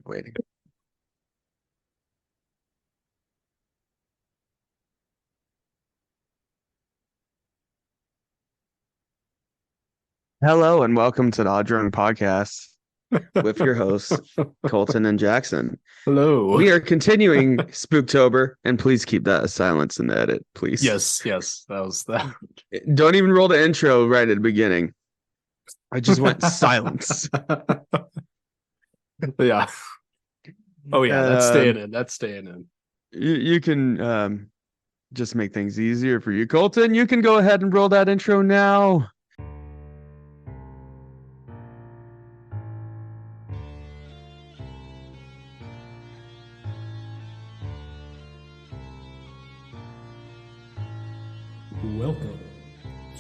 keep waiting. Hello and welcome to the Odd Drunk Podcast with your hosts, Colton and Jackson. Hello. We are continuing Spooktober, and please keep that as silence in the edit, please. Yes, that was that. Don't even roll the intro right at the beginning. I just went silence. Yeah. Oh yeah, that's staying in. That's staying in. You can just make things easier for you, Colton. You can go ahead and roll that intro now. Welcome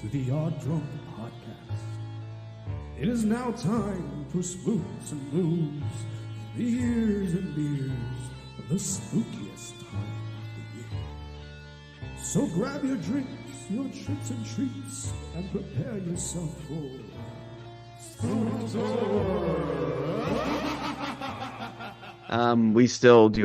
to the Odd Drunk Podcast. It is now time for spooks and blues, the years and beers of the spookiest time of the year. So grab your drinks, your tricks and treats, and prepare yourself for Spooktober. We still do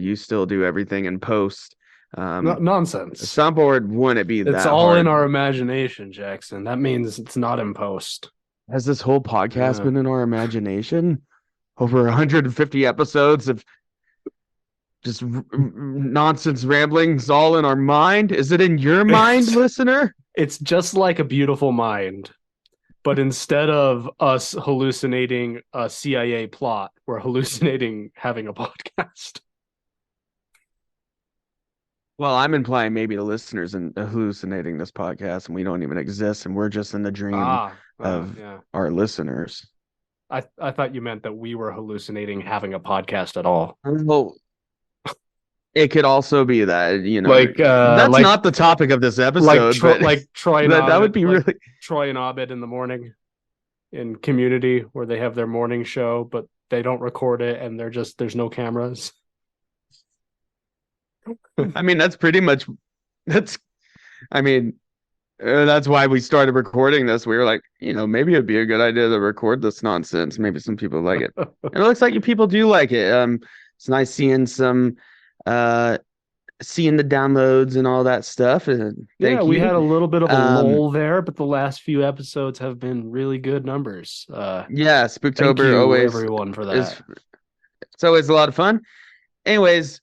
you still do everything in post. Nonsense. Soundboard wouldn't be that It's all hard. in our imagination, Jackson. That means it's not in post. Has this whole podcast been in our imagination? Over 150 episodes of just nonsense ramblings all in our mind? Is it in your mind, listener? It's just like A Beautiful Mind, but instead of us hallucinating a CIA plot, we're hallucinating having a podcast. Well, I'm implying maybe the listeners and hallucinating this podcast, and we don't even exist, and we're just in the dream of our listeners. I thought you meant that we were hallucinating having a podcast at all. Well, it could also be that, that's not the topic of this episode. Like Troy and that would be really Troy and Abed in the morning in Community, where they have their morning show, but they don't record it, and there's no cameras. I mean, that's why we started recording this. We were like, maybe it'd be a good idea to record this nonsense. Maybe some people like it. And it looks like people do like it. It's nice seeing seeing the downloads and all that stuff. We had a little bit of a lull there, but the last few episodes have been really good numbers. Spooktober thank you, always everyone for that. It's always a lot of fun. Anyways,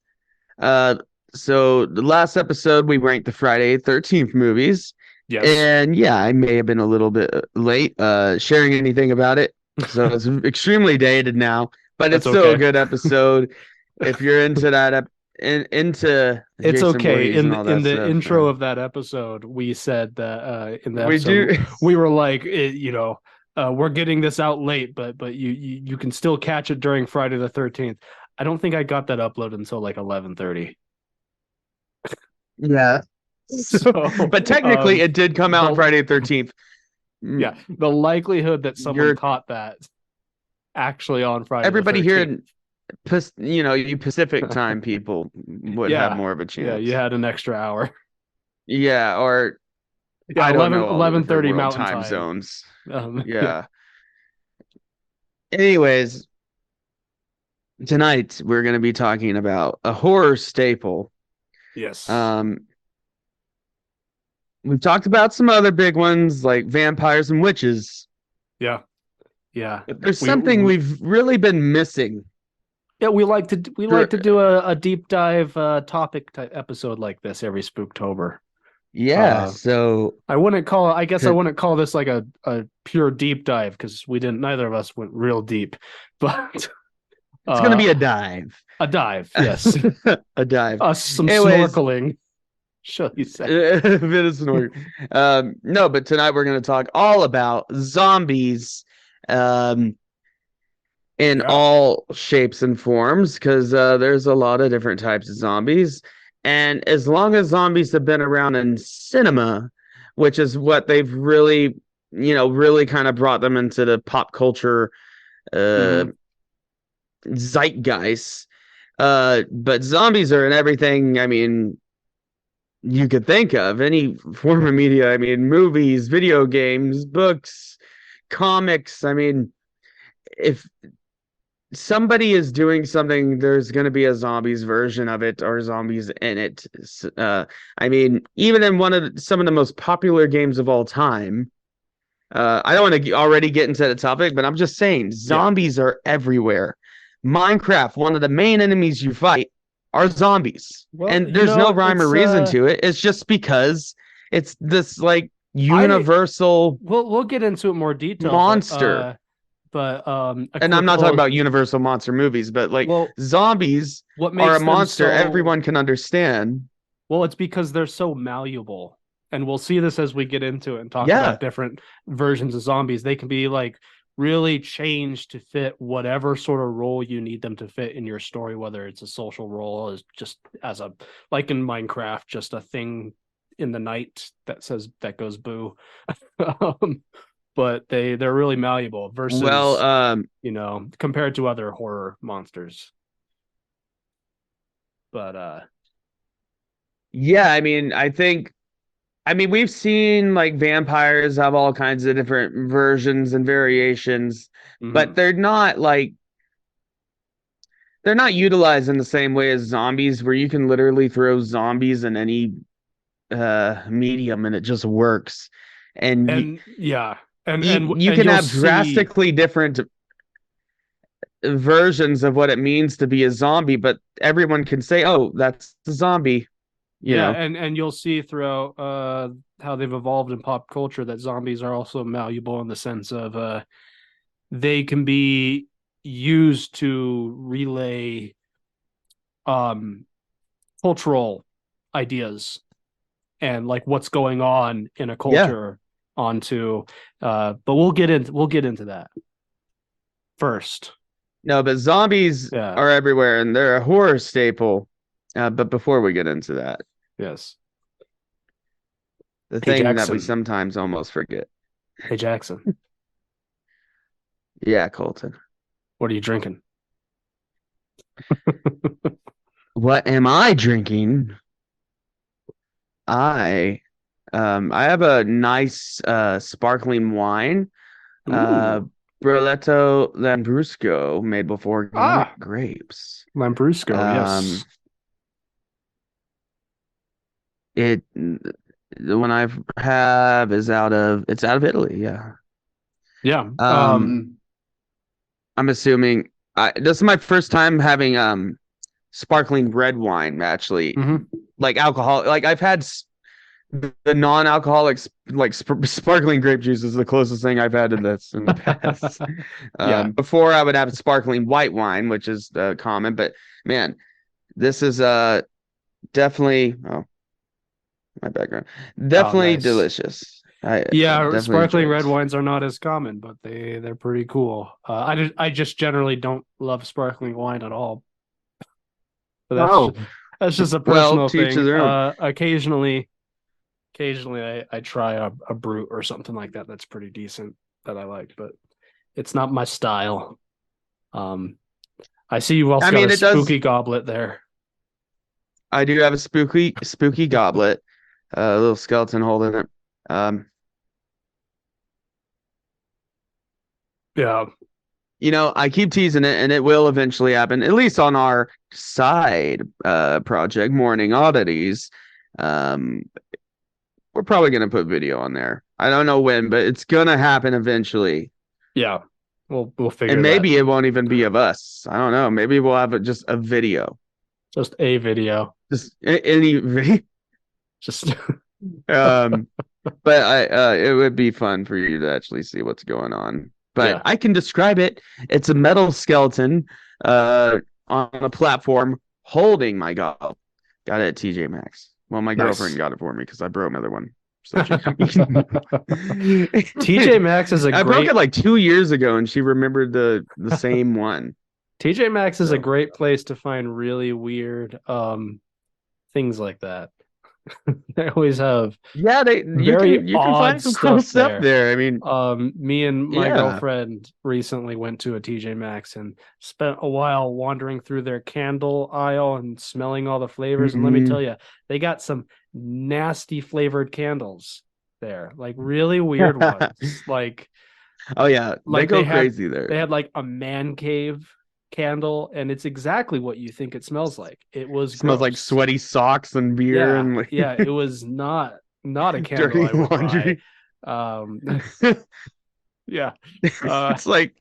so the last episode we ranked the Friday 13th movies. Yes. And I may have been a little bit late sharing anything about it. So it's extremely dated now, but it's still a good episode. If you're into that into it's Jason okay. Voorhees In and the intro of that episode, we said that in that episode, we were like, we're getting this out late, but you can still catch it during Friday the 13th. I don't think I got that uploaded until like 11:30. Yeah. So, but technically it did come out on Friday the 13th. Yeah. The likelihood that someone caught that actually on Friday. Everybody here in you Pacific time people would have more of a chance. Yeah, you had an extra hour. Yeah, or I don't know, 11:30 Mountain time zones. Yeah. Anyways, tonight we're going to be talking about a horror staple. Yes. We've talked about some other big ones like vampires and witches. Yeah. But there's something we've really been missing. Yeah, we like to do a deep dive topic type episode like this every Spooktober. Yeah, so I wouldn't call this like a pure deep dive because neither of us went real deep, but it's gonna be a dive. A dive, yes. A dive. Some snorkeling. Shall you say? A bit of snorkeling. No, but tonight we're gonna talk all about zombies. In all shapes and forms, because there's a lot of different types of zombies. And as long as zombies have been around in cinema, which is what they've really kind of brought them into the pop culture zeitgeist. But zombies are in everything, you could think of. Any form of media. Movies, video games, books, comics. If somebody is doing something, there's going to be a zombies version of it or zombies in it. I mean, even in some of the most popular games of all time, I don't want to already get into the topic, but I'm just saying zombies are everywhere. Minecraft, one of the main enemies you fight are zombies. Well, and there's no rhyme or reason to it. It's just because it's this like universal we'll get into it more detail monster. But and I'm not talking about universal monster movies, but like zombies are a monster everyone can understand. Well, it's because they're so malleable. And we'll see this as we get into it and talk about different versions of zombies. They can be like really changed to fit whatever sort of role you need them to fit in your story, whether it's a social role, as just as a, like in Minecraft, just a thing in the night that goes boo. But they're really malleable versus, compared to other horror monsters. But yeah, I mean, we've seen like vampires have all kinds of different versions and variations, but they're not utilized in the same way as zombies, where you can literally throw zombies in any medium and it just works. And you can have drastically different versions of what it means to be a zombie, but everyone can say, "Oh, that's a zombie." You know? And you'll see throughout how they've evolved in pop culture that zombies are also malleable in the sense of they can be used to relay cultural ideas and like what's going on in a culture onto but we'll get into that first. No, but zombies are everywhere and they're a horror staple. But before we get into that, yes, the thing that we sometimes almost forget. Hey, Jackson. Yeah, Colton. What are you drinking? What am I drinking? I have a nice sparkling wine. Broletto Lambrusco, made with organic grapes. Lambrusco, yes. The one I have is out of Italy. Yeah. I'm assuming this is my first time having sparkling red wine, actually. Like alcohol. Like I've had the non-alcoholic like sparkling grape juice is the closest thing I've had to this in the past. Before I would have sparkling white wine, which is common, but man, this is definitely my background. Definitely delicious. Sparkling red wines are not as common, but they're pretty cool. I just generally don't love sparkling wine at all. But that's just a personal thing. Occasionally I try a brute or something like that. That's pretty decent that I like, but it's not my style. I see you also got a spooky goblet there. I do have a spooky goblet. A little skeleton holding it. I keep teasing it, and it will eventually happen, at least on our side project, Morning Oddities. We're probably going to put video on there. I don't know when, but it's going to happen eventually. Yeah, we'll figure. And maybe it won't even be of us. I don't know. Maybe we'll have just a video. Just a video. Just any video. Just but it would be fun for you to actually see what's going on. But I can describe it. It's a metal skeleton on a platform holding my goblet. Got it at TJ Maxx. Well, my girlfriend got it for me because I broke another one. So TJ Maxx is I broke it like 2 years ago, and she remembered the same one. TJ Maxx is a great place to find really weird things like that. They always have you can find some cool stuff there. I mean, me and my girlfriend recently went to a TJ Maxx and spent a while wandering through their candle aisle and smelling all the flavors. And let me tell you, they got some nasty flavored candles there, like really weird ones. Like, oh yeah, they go crazy there. They had like a man cave candle, and it's exactly what you think it smells like. It smells like sweaty socks and beer and like it was not a candle dirty I would laundry. Buy. Yeah. It's like,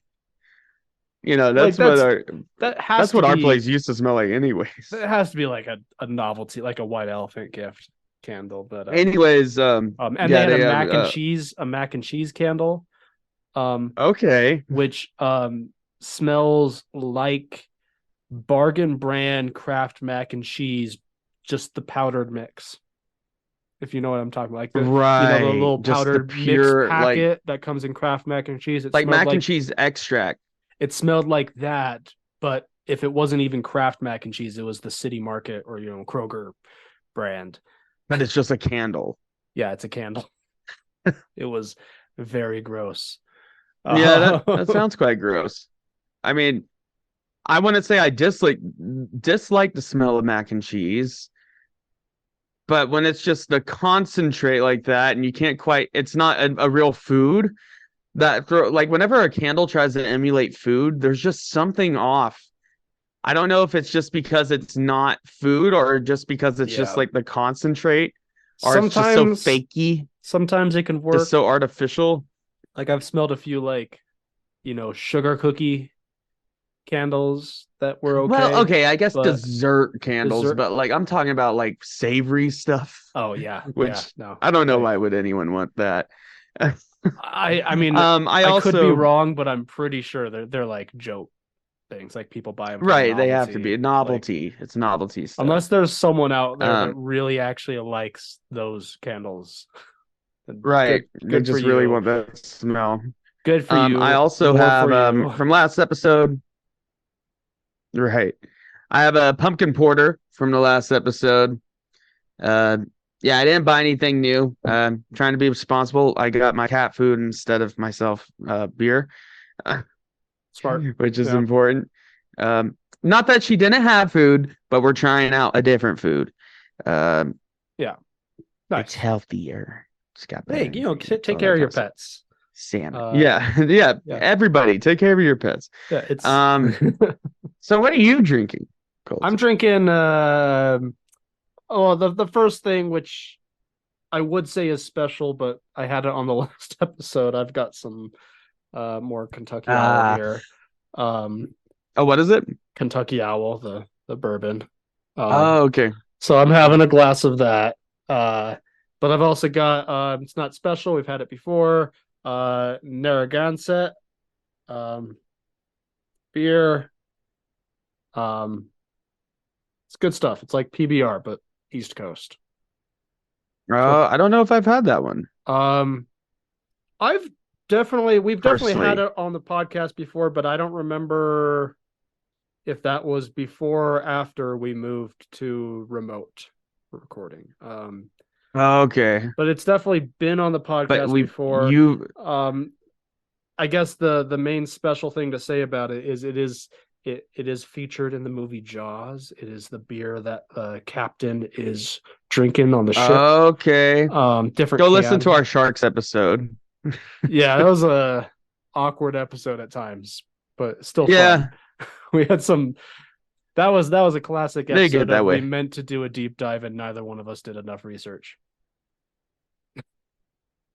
that's that's what our place used to smell like anyways. It has to be like a novelty, like a white elephant gift candle. But anyways, and they had a mac and cheese candle. Okay. Which smells like bargain brand Kraft mac and cheese, just the powdered mix. If you know what I'm talking about, like the little powdered pure, mix packet that comes in Kraft mac and cheese. It like mac and cheese extract. It smelled like that, but if it wasn't even Kraft mac and cheese, it was the City Market or Kroger brand. But it's just a candle. Yeah, it's a candle. It was very gross. Yeah, that sounds quite gross. I mean, I wouldn't say I dislike the smell of mac and cheese, but when it's just the concentrate like that and you can't quite, it's not a real food like whenever a candle tries to emulate food, there's just something off. I don't know if it's just because it's not food or just because it's just like the concentrate or it's just so fakey. Sometimes it can work. Just so artificial. Like I've smelled a few sugar cookie candles that were okay. Well, okay, I guess dessert candles, but like I'm talking about like savory stuff. Oh yeah, which I don't know why would anyone want that. I mean, I could be wrong, but I'm pretty sure they're like joke things, like people buy them. Right, they have to be a novelty. Like, it's novelty stuff. Unless there's someone out there that really actually likes those candles. Right, they just really want that smell. Good for you. I also have from last episode. Right, I have a pumpkin porter from the last episode. Yeah, I didn't buy anything new. Trying to be responsible. I got my cat food instead of myself beer. Smart. Which is important. Not that she didn't have food, but we're trying out a different food. Yeah. Nice. It's healthier. It's got better. Hey, take care of your pets. Santa. Yeah. Everybody, take care of your pets. Yeah, it's So what are you drinking, Colton? I'm drinking the first thing, which I would say is special, but I had it on the last episode. I've got some more Kentucky Owl here. What is it? Kentucky Owl, the bourbon. Okay. So I'm having a glass of that. But I've also got it's not special. We've had it before. Narragansett beer. It's good stuff. It's like PBR, but East Coast. I don't know if I've had that one. We've definitely had it on the podcast before, but I don't remember if that was before or after we moved to remote recording. Okay. But it's definitely been on the podcast before. I guess the main special thing to say about it is it is featured in the movie Jaws. It is the beer that Captain is drinking on the ship. Okay. Different. Go listen to our Sharks episode. Yeah, that was a awkward episode at times, but still fun. Yeah. We had some. That was a classic episode. They get that way. We meant to do a deep dive, and neither one of us did enough research.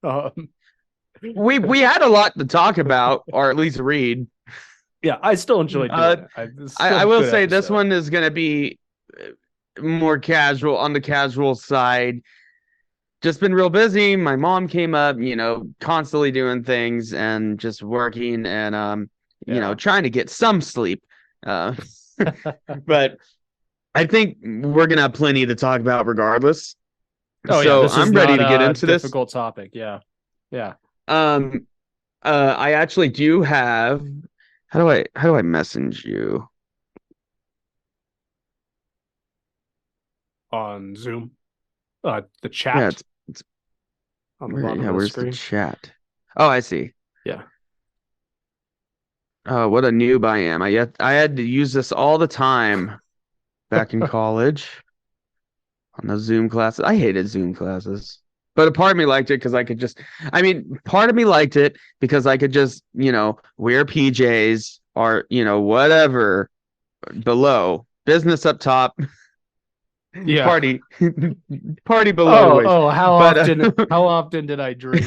We had a lot to talk about, or at least read. Yeah, I still enjoyed doing it. I will say this one is going to be more casual, on the casual side. Just been real busy. My mom came up, constantly doing things and just working and trying to get some sleep. But I think we're gonna have plenty to talk about regardless. I'm ready to get into this difficult topic. Yeah. I actually do have. How do I message you on Zoom? The chat. Yeah, it's on the bottom of the where's screen. The chat? Oh, I see. Yeah. Oh, what a noob I am! I had to use this all the time back in college on the Zoom classes. I hated Zoom classes, but a part of me liked it because part of me liked it because I could just wear PJs or whatever below. Business up top. Yeah. Party below the waist. How often did I drink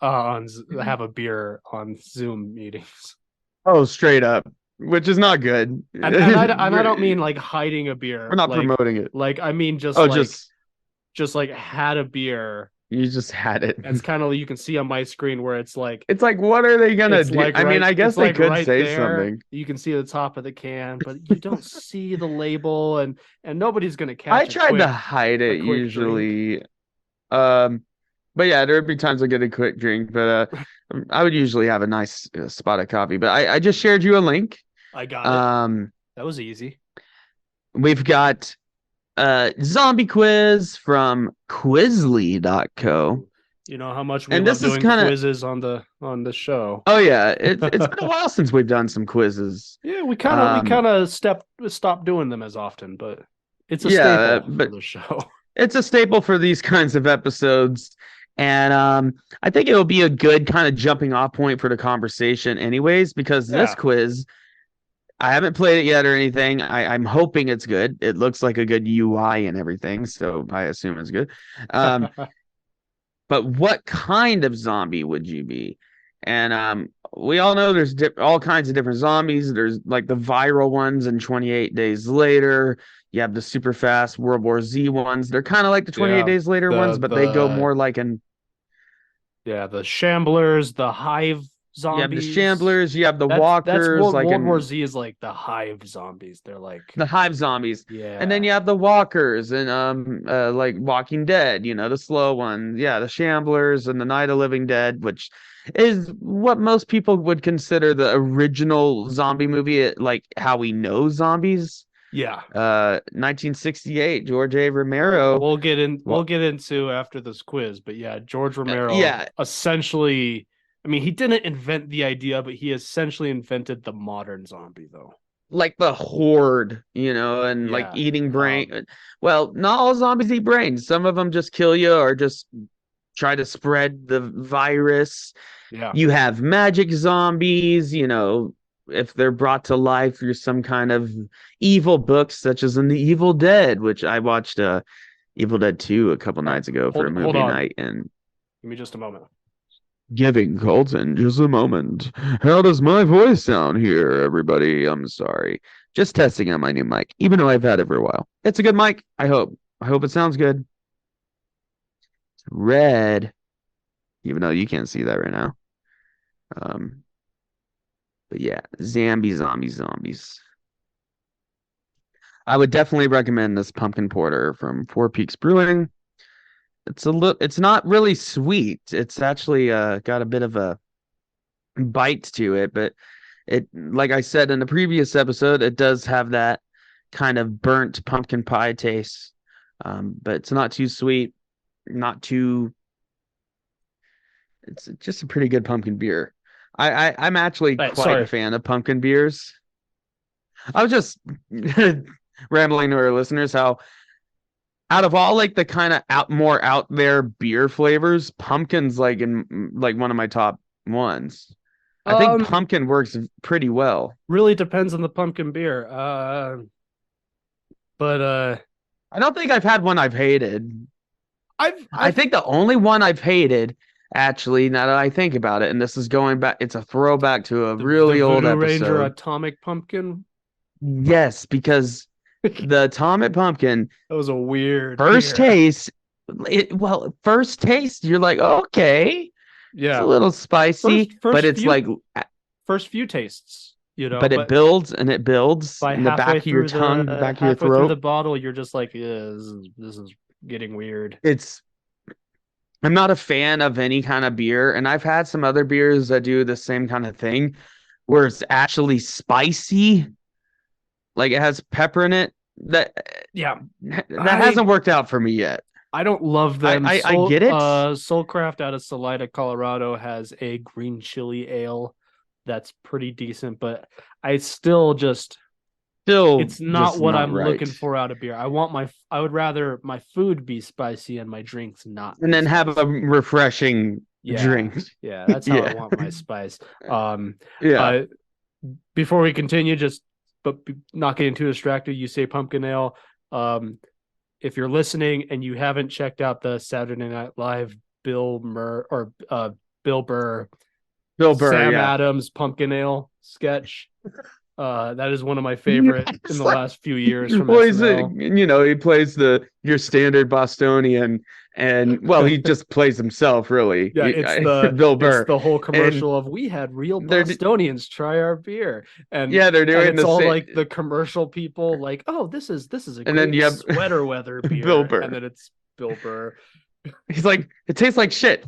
have a beer on Zoom meetings? Oh, straight up, which is not good. And I don't mean like hiding a beer. We're not like, promoting it. Like I mean just like had a beer. You just had it. It's kind of, you can see on my screen where it's like what are they gonna do? Like I guess they could say there. something. You can see the top of the can, but you don't see the label, and nobody's gonna catch. I tried to hide it usually. But yeah, there'd be times I get a quick drink, but I would usually have a nice spot of coffee. But I just shared you a link. I got it. That was easy. We've got zombie quiz from Quizly.co. You know how much we love doing quizzes on the show. Oh yeah, it's been a while since we've done some quizzes. Yeah, we kind of stopped doing them as often, but it's a staple for the show. It's a staple for these kinds of episodes, and I think it will be a good kind of jumping off point for the conversation, anyways, because this quiz, I haven't played it yet or anything. I'm hoping it's good. It looks like a good UI and everything, so I assume it's good. But what kind of zombie would you be? And we all know there's all kinds of different zombies. There's like the viral ones and 28 Days Later. You have the super fast World War Z ones. They're kind of like the 28 Days Later ones, but they go more like the Shamblers, the Hive zombies. You have the Shamblers, you have the Walkers. World War Z is like the Hive zombies. They're like the Hive zombies. Yeah. And then you have the Walkers and like Walking Dead, the slow ones. Yeah, the Shamblers and the Night of Living Dead, which is what most people would consider the original zombie movie, like how we know zombies. Yeah. 1968, George A. Romero. We'll get into after this quiz, but yeah, George Romero essentially, I mean, he didn't invent the idea, but he essentially invented the modern zombie, though. Like the horde, and like eating brain. Well, not all zombies eat brains. Some of them just kill you or just try to spread the virus. Yeah. You have magic zombies, if they're brought to life through some kind of evil books, such as in The Evil Dead, which I watched Evil Dead 2 a couple nights ago for a movie night. And give me just a moment. Giving Colton just a moment. How does my voice sound here, everybody? I'm sorry. Just testing out my new mic, even though I've had it for a while. It's a good mic, I hope. I hope it sounds good. It's red, even though you can't see that right now. But yeah, zombies. I would definitely recommend this pumpkin porter from Four Peaks Brewing. It's not really sweet. It's actually got a bit of a bite to it, but it, like I said in the previous episode, it does have that kind of burnt pumpkin pie taste. But it's not too sweet, it's just a pretty good pumpkin beer. I'm actually quite a fan of pumpkin beers. I was just rambling to our listeners how out of all like the kind of more out there beer flavors, pumpkin's like one of my top ones. I think pumpkin works pretty well. Really depends on the pumpkin beer. But I don't think I've had one I've hated. I think the only one I've hated, actually, now that I think about it, and this is going back, it's a throwback to a really old episode. Ranger Atomic Pumpkin? Yes, because the Atomic Pumpkin, that was a weird first taste. First taste, you're like, okay, yeah, it's a little spicy, but it's like first few tastes, but it builds and it builds in the back of your tongue, back of your throat. Through the bottle, you're just like, yeah, this is getting weird. I'm not a fan of any kind of beer, and I've had some other beers that do the same kind of thing, where it's actually spicy, like it has pepper in it. That hasn't worked out for me yet. I don't love them. I get it. Soulcraft out of Salida, Colorado has a green chili ale that's pretty decent, but I still it's not what I'm looking for out of beer. I would rather my food be spicy and my drinks not. And then have a refreshing drink. Yeah, that's how I want my spice. before we continue, but not getting too distracted, you say pumpkin ale. If you're listening and you haven't checked out the Saturday Night Live Bill Burr, Bill Burr, Sam yeah. Adams pumpkin ale sketch, that is one of my favorite in the last few years from SNL. He plays your standard Bostonian, and well, he just plays himself, really. Yeah, Bill Burr. It's the whole commercial and of we had real Bostonians try our beer, and yeah, they're doing it's all like the commercial people, like, oh, this is a and great then you have sweater weather beer, Bill Burr. and then it's Bill Burr. He's like, it tastes like shit.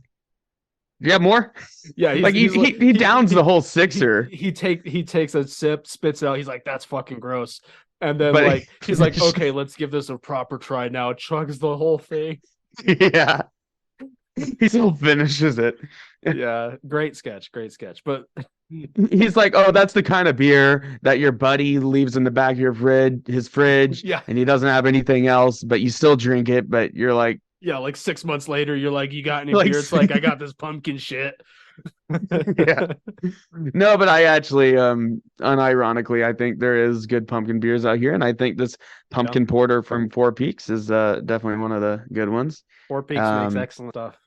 Do you have more? Yeah, he downs the whole sixer. He takes a sip, spits it out. He's like, that's fucking gross. And then he's like, okay, let's give this a proper try now. Chugs the whole thing. Yeah. He still finishes it. Yeah, great sketch. But he's like, oh, that's the kind of beer that your buddy leaves in the back of his fridge. Yeah. And he doesn't have anything else, but you still drink it, but you're like, yeah, like 6 months later, you're like, you got any beer? It's like, I got this pumpkin shit. Yeah. No, but I actually, unironically, I think there is good pumpkin beers out here. And I think this pumpkin porter from Four Peaks is definitely one of the good ones. Four Peaks makes excellent stuff.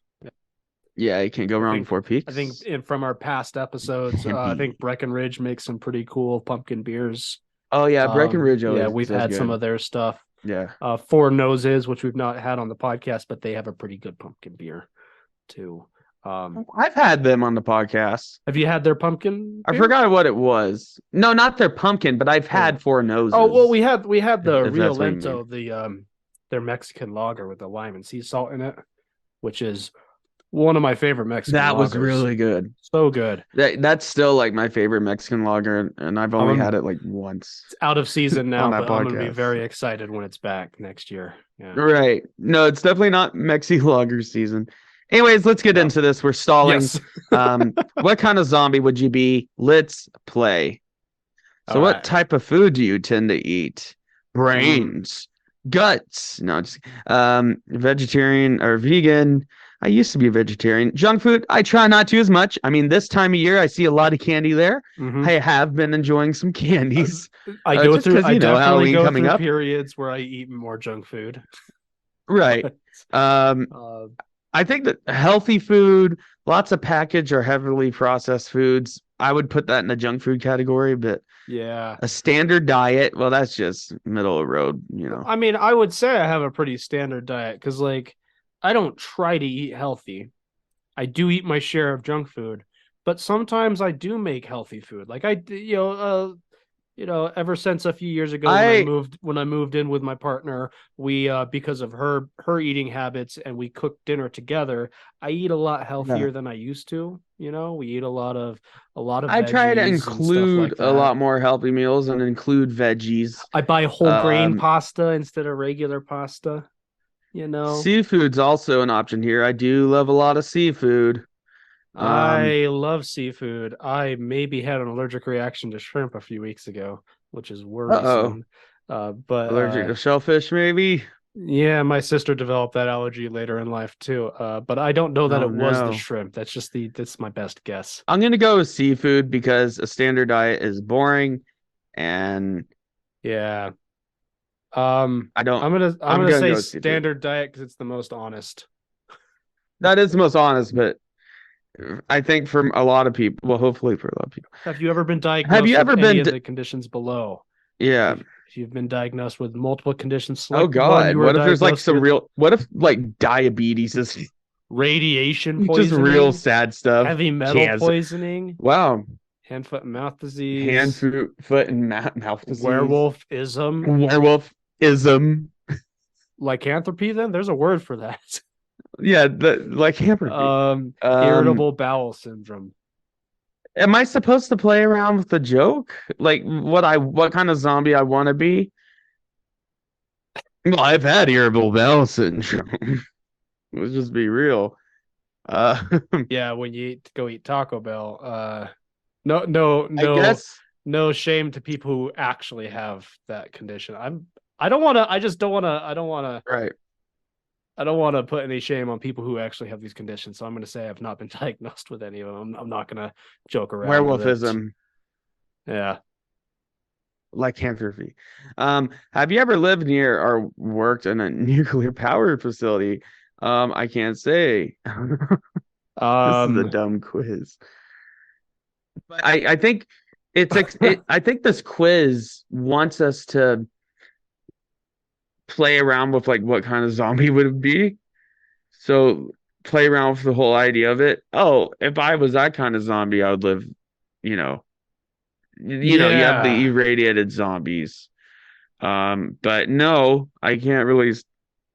Yeah, you can't go wrong with Four Peaks. I think from our past episodes, I think Breckenridge makes some pretty cool pumpkin beers. Oh, yeah, Breckenridge. Yeah, we've had some of their stuff. Yeah. Four Noses, which we've not had on the podcast, but they have a pretty good pumpkin beer too. I've had them on the podcast. Have you had their pumpkin beer? I forgot what it was. No, not their pumpkin, but I've had Four Noses. Oh, well, we had the Rio Lento, their Mexican lager with the lime and sea salt in it, which is one of my favorite Mexican lagers. That was really good. So good. That's still like my favorite Mexican lager, and I've only had it like once. It's out of season now, but I'm going to be very excited when it's back next year. Yeah. Right. No, it's definitely not Mexi lager season. Anyways, let's get into this. We're stalling. Yes. What kind of zombie would you be? Let's play. So what type of food do you tend to eat? Brains, guts. No, just vegetarian or vegan. I used to be a vegetarian. Junk food, I try not to as much. I mean, this time of year, I see a lot of candy there. I have been enjoying some candies. I definitely go through periods where I eat more junk food. Right. I think that healthy food, lots of packaged or heavily processed foods, I would put that in the junk food category, but yeah, a standard diet, well, that's just middle of the road, I mean, I would say I have a pretty standard diet because, like, I don't try to eat healthy. I do eat my share of junk food, but sometimes I do make healthy food. Like ever since a few years ago when I moved in with my partner, we because of her eating habits and we cooked dinner together, I eat a lot healthier than I used to. We eat a lot of I try to include a lot more healthy meals and include veggies. I buy whole grain pasta instead of regular pasta. Seafood's also an option here. I do love a lot of seafood. I love seafood. I maybe had an allergic reaction to shrimp a few weeks ago, which is worrisome. But allergic to shellfish, maybe? Yeah, my sister developed that allergy later in life too. But I don't know that it was the shrimp. That's my best guess. I'm gonna go with seafood because a standard diet is boring, and yeah. I'm gonna say standard diet because it's the most honest. That is the most honest, but I think for a lot of people, well, hopefully for a lot of people. Have you ever been diagnosed with any of the conditions below? Yeah. If you've been diagnosed with multiple conditions. Oh God! What if there's like some real? What if like diabetes is radiation poisoning? Just real sad stuff. Heavy metal poisoning. Wow. Hand, foot, and mouth disease. Hand, foot, and mouth disease. Werewolfism. Lycanthropy. Then there's a word for that. Yeah, lycanthropy. Irritable bowel syndrome. Am I supposed to play around with the joke? Like what kind of zombie I want to be? Well, I've had irritable bowel syndrome. Let's just be real. Yeah, when you go eat Taco Bell, no shame to people who actually have that condition. I don't want to. Right. I don't want to put any shame on people who actually have these conditions. So I'm going to say I've not been diagnosed with any of them. I'm not going to joke around. Werewolfism. Yeah. Lycanthropy. Have you ever lived near or worked in a nuclear power facility? I can't say. This is a Um, dumb quiz. But I think I think this quiz wants us to play around with like what kind of zombie would it be. So play around with the whole idea of it. Oh, if I was that kind of zombie, I would live, you know, you have the yeah. irradiated zombies. But no, I can't really.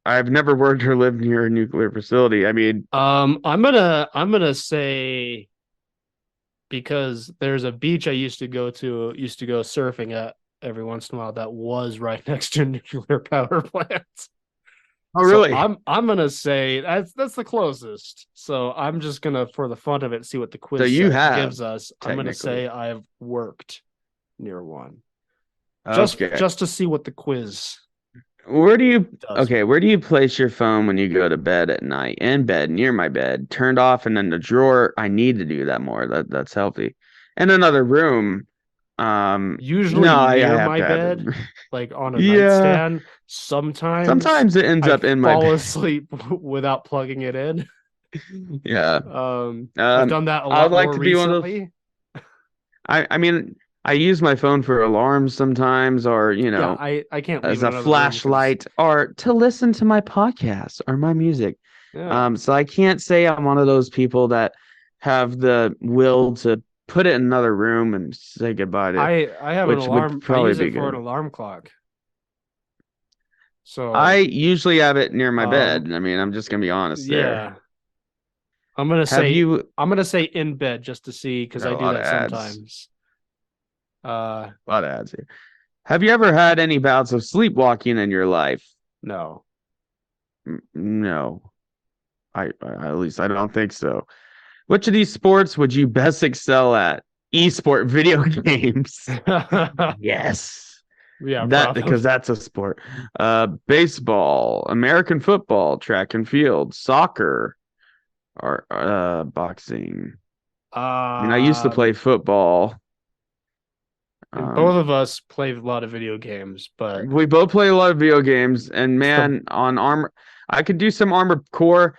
I've never worked or lived near a nuclear facility. I mean, I'm gonna say because there's a beach I used to go surfing at every once in a while that was right next to a nuclear power plant. oh So really? I'm gonna say that's the closest. So I'm just gonna, for the fun of it, see what the So quiz you set have gives us. I'm gonna technically. say I've worked near one. Okay. Just to see what the quiz Where do you does. okay, where do you place your phone when you go to bed at night? In bed, near my bed, turned off and in the drawer. I need to do that more. That's healthy. In another room. No, Usually I near have my to have it. bed, like on a Yeah. nightstand. Sometimes Sometimes it ends I up in my fall bed. asleep without plugging it in. Yeah. I've done that a I would lot like more to be one of those. recently. I mean, I use my phone for alarms sometimes, or Yeah, I can't leave as in a another room because flashlight, or to listen to my podcast or my music. yeah, So I can't say I'm one of those people that have the will to put it in another room and say goodbye to, I have an which would alarm. I probably use be it for an good. alarm clock. I So usually have it near my um bed. I mean, I'm just gonna be honest there. yeah, I'm gonna Have say you I'm gonna say in bed just to see because got I a do lot of that ads? sometimes. Uh A lot of ads here. Have you ever had any bouts of sleepwalking in your life? no. No. At least I don't think so. Which of these sports would you best excel at? Esport video games. Yes. Yeah, That because probably. that's a sport. Baseball, American football, track and field, soccer, or boxing. I mean, I used to play Um football. and both Um, of us played a lot of video games, but we both play a lot of video games, and it's the man, on armor, I could do some armored core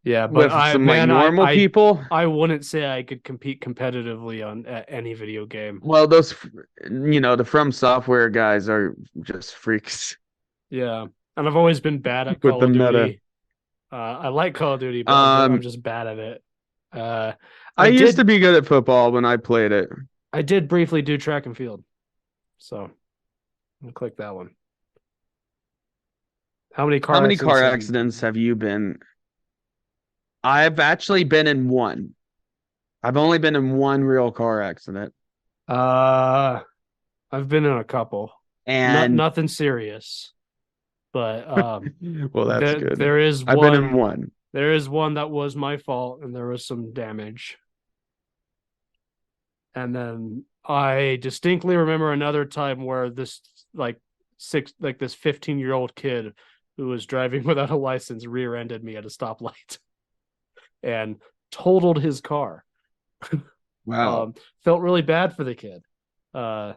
yeah, but with I some like man, normal people. I wouldn't say I could compete competitively on any video game. Well, those, the From Software guys are just freaks Yeah, and I've always been bad at with Call the of meta. Duty. I like Call of Duty, but I'm Um, just bad at it. Uh, I I used to did be good at football when I played it. I did briefly do track and field, so I'll click that one. How many How car many accidents car have you accidents have you been? I've actually been in one. I've only been in one real car accident. Uh, I've been in a couple. Not And nothing serious, but well, that's good. there is I've been in one. one. There is one that was my fault, and there was some damage. And then I distinctly remember another time where this like this 15-year-old kid who was driving without a license rear-ended me at a stoplight and totaled his car. Wow. Felt really bad for the kid. Uh,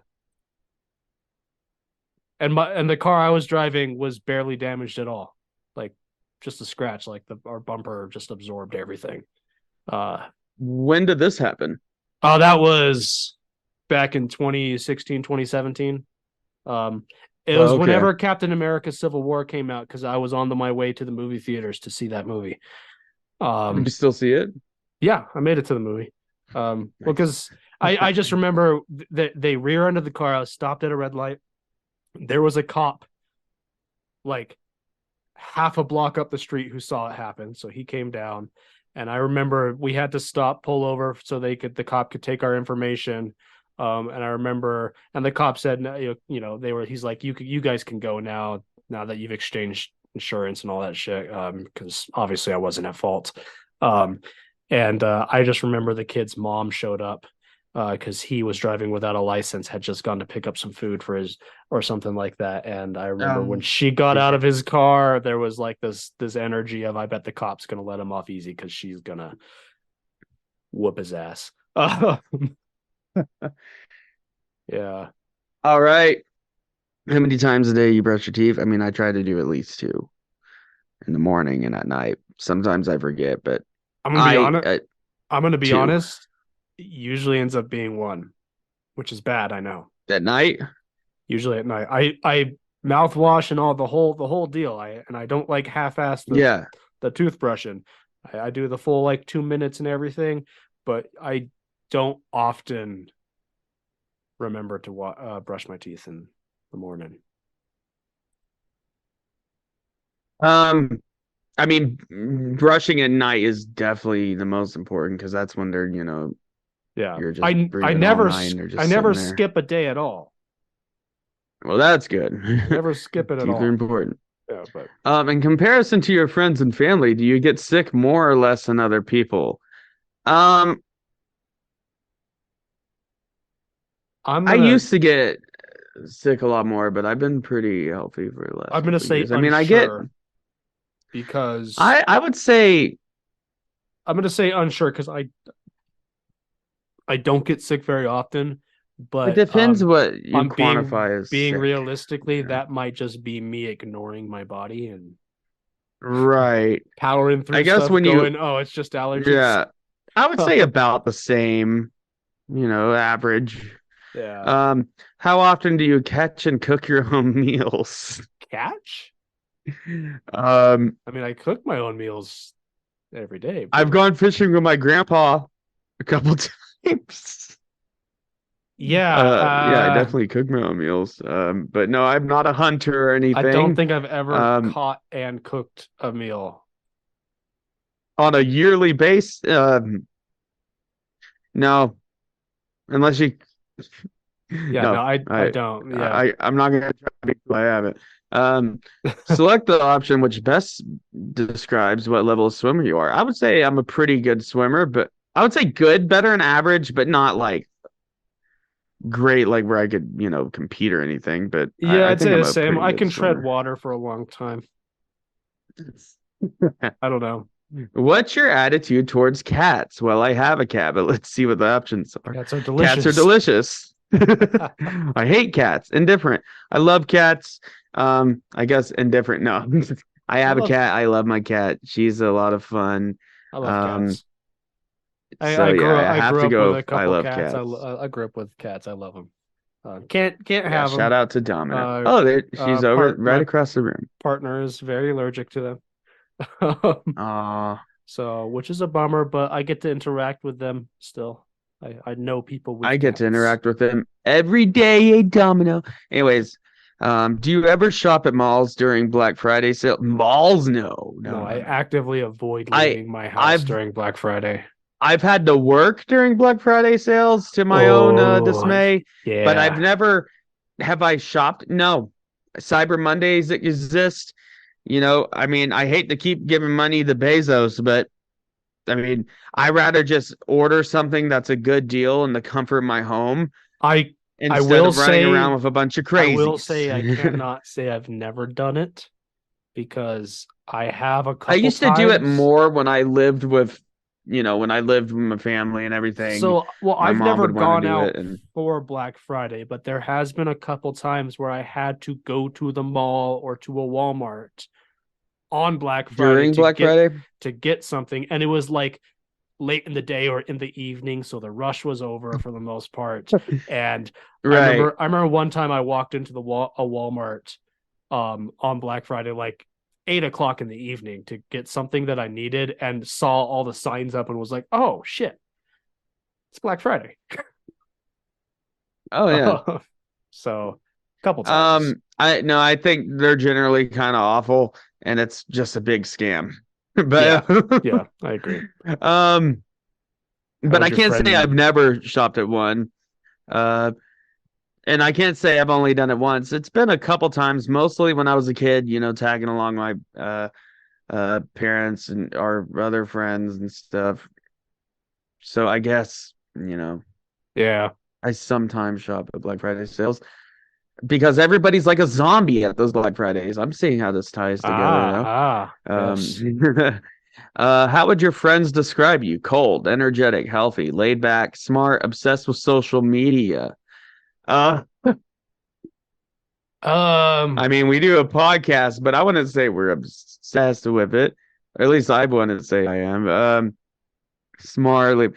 and the car I was driving was barely damaged at all. Like just a scratch, like our bumper just absorbed everything. Uh, When did this happen? oh, that was back in 2016, 2017. Um, it was Oh, okay. whenever Captain America Civil War came out because I was on my way to the movie theaters to see that movie. Did you Um, still see it? yeah, I made it to the movie. Well, Nice. because I just remember that they rear-ended the car. I was stopped at a red light. There was a cop like half a block up the street who saw it happen. So he came down, and I remember we had to stop, pull over so the cop could take our information. And I remember, and the cop said, no, he's like, you guys can go now that you've exchanged insurance and all that shit. Because obviously I wasn't at fault. Um, and I just remember the kid's mom showed up because he was driving without a license, had just gone to pick up some food for his or something like that. And I remember when Um, she got out yeah. of his car, there was like this energy of I bet the cop's gonna let him off easy because she's gonna whoop his ass. Yeah. All right. How many times a day you brush your teeth? I mean, I try to do at least 2 in the morning and at night. Sometimes I forget, but I'm gonna be I honest. I'm gonna be 2 honest. It usually ends up being 1, which is bad. I know. at night. Usually at night. I mouthwash and all the whole deal. I don't like half-ass Yeah. the toothbrushing. I do the full like 2 minutes and everything, but I don't often remember to brush my teeth in the morning. I mean, brushing at night is definitely the most important because that's when they're, Yeah, you're just I breathing all never night and they're I just never sitting there. skip a day at all. Well, that's good. Never skip it at Teeth are all. important. Yeah, but In comparison to your friends and family, do you get sick more or less than other people? Um, I'm I gonna used to get sick a lot more, but I've been pretty healthy for the last I'm gonna couple of say years. I mean, unsure because I would say I'm gonna say unsure because I don't get sick very often, it but depends what you I'm being quantify as being sick. realistically, that might just be me ignoring my body and Right. powering I through guess stuff, when you, going, "Oh, it's just allergies." yeah, I would say about the same, average. Yeah, Um, how often do you catch and cook your own meals? catch. Um, I mean, I cook my own meals every day, I've but gone fishing with my grandpa a couple times. yeah, Yeah, I definitely cook my own meals. But no, I'm not a hunter or I don't anything. think I've ever Um, caught and cooked a meal. on a yearly base, no, unless you, Yeah, no, no, I don't. Yeah, I'm not gonna try to be I have it. Um, select the option which best describes what level of swimmer you are. I would say I'm a pretty good swimmer, but I would say good, better than average, but not like great, like where I could, compete or anything. But yeah, I I'd think say I'm the a same. pretty I good can tread swimmer. water for a long time. I don't know. What's your attitude towards cats? Well, I have a cat, but let's see what the options are. Cats are Cats are delicious. delicious. I hate cats. Indifferent. I love cats. I guess indifferent. No. I I have a love cat. I love my cat. She's a lot of fun. I love Um, cats. so yeah, I I have grew to up with go. a I couple love cats. cats. I grew up with cats. I love them. Can't Yeah, have shout them. out to Domino. Uh, Oh, there she's over part right my across the room. partner is very allergic to them. Aw. So, which is a bummer, but I get to interact with them still. I know people I with get to cats. interact with them every day, a domino. Anyways, do you ever shop at malls during Black Friday sale? Malls? No, no, No, no, I no. actively avoid I leaving my house I've during Black Friday. I've had to work during Black Friday sales to my own Oh, dismay, but I've yeah. never have I shopped? No. Cyber Mondays exist. I mean, I hate to keep giving money to Bezos, but I mean, I rather just order something that's a good deal in the comfort of my home I I instead will of running say around with a bunch of I will say I crazies. cannot say I've never done it because I have a I couple used to do it times. more when I lived with my family and everything. So, well, My I've mom never would want to gone do out it, and for Black Friday, but there has been a couple times where I had to go to the mall or to a Walmart on Black Friday during Black Friday, to get something, and it was like late in the day or in the evening, so the rush was over for the most part. And right? I remember one time I walked into a Walmart on Black Friday like 8 o'clock in the evening to get something that I needed and saw all the signs up and was like, oh shit, it's Black Friday. Oh yeah. So a couple times. I no, I think they're generally kind of awful, and it's just a big scam. Yeah. But Yeah, I agree. um, How but would I your can't say friend I've never shopped at one. Uh, and I can't say I've only done it once. It's been a couple times, mostly when I was a kid, tagging along my parents and our other friends and stuff. So I guess, Yeah. I sometimes shop at Black Friday sales because everybody's like a zombie at those Black Fridays. I'm seeing how this ties together now. Yes. How would your friends describe you? Cold, energetic, healthy, laid back, smart, obsessed with social media. I mean, we do a podcast, but I wouldn't say we're obsessed with it. Or at least I wouldn't say I am. Smartly.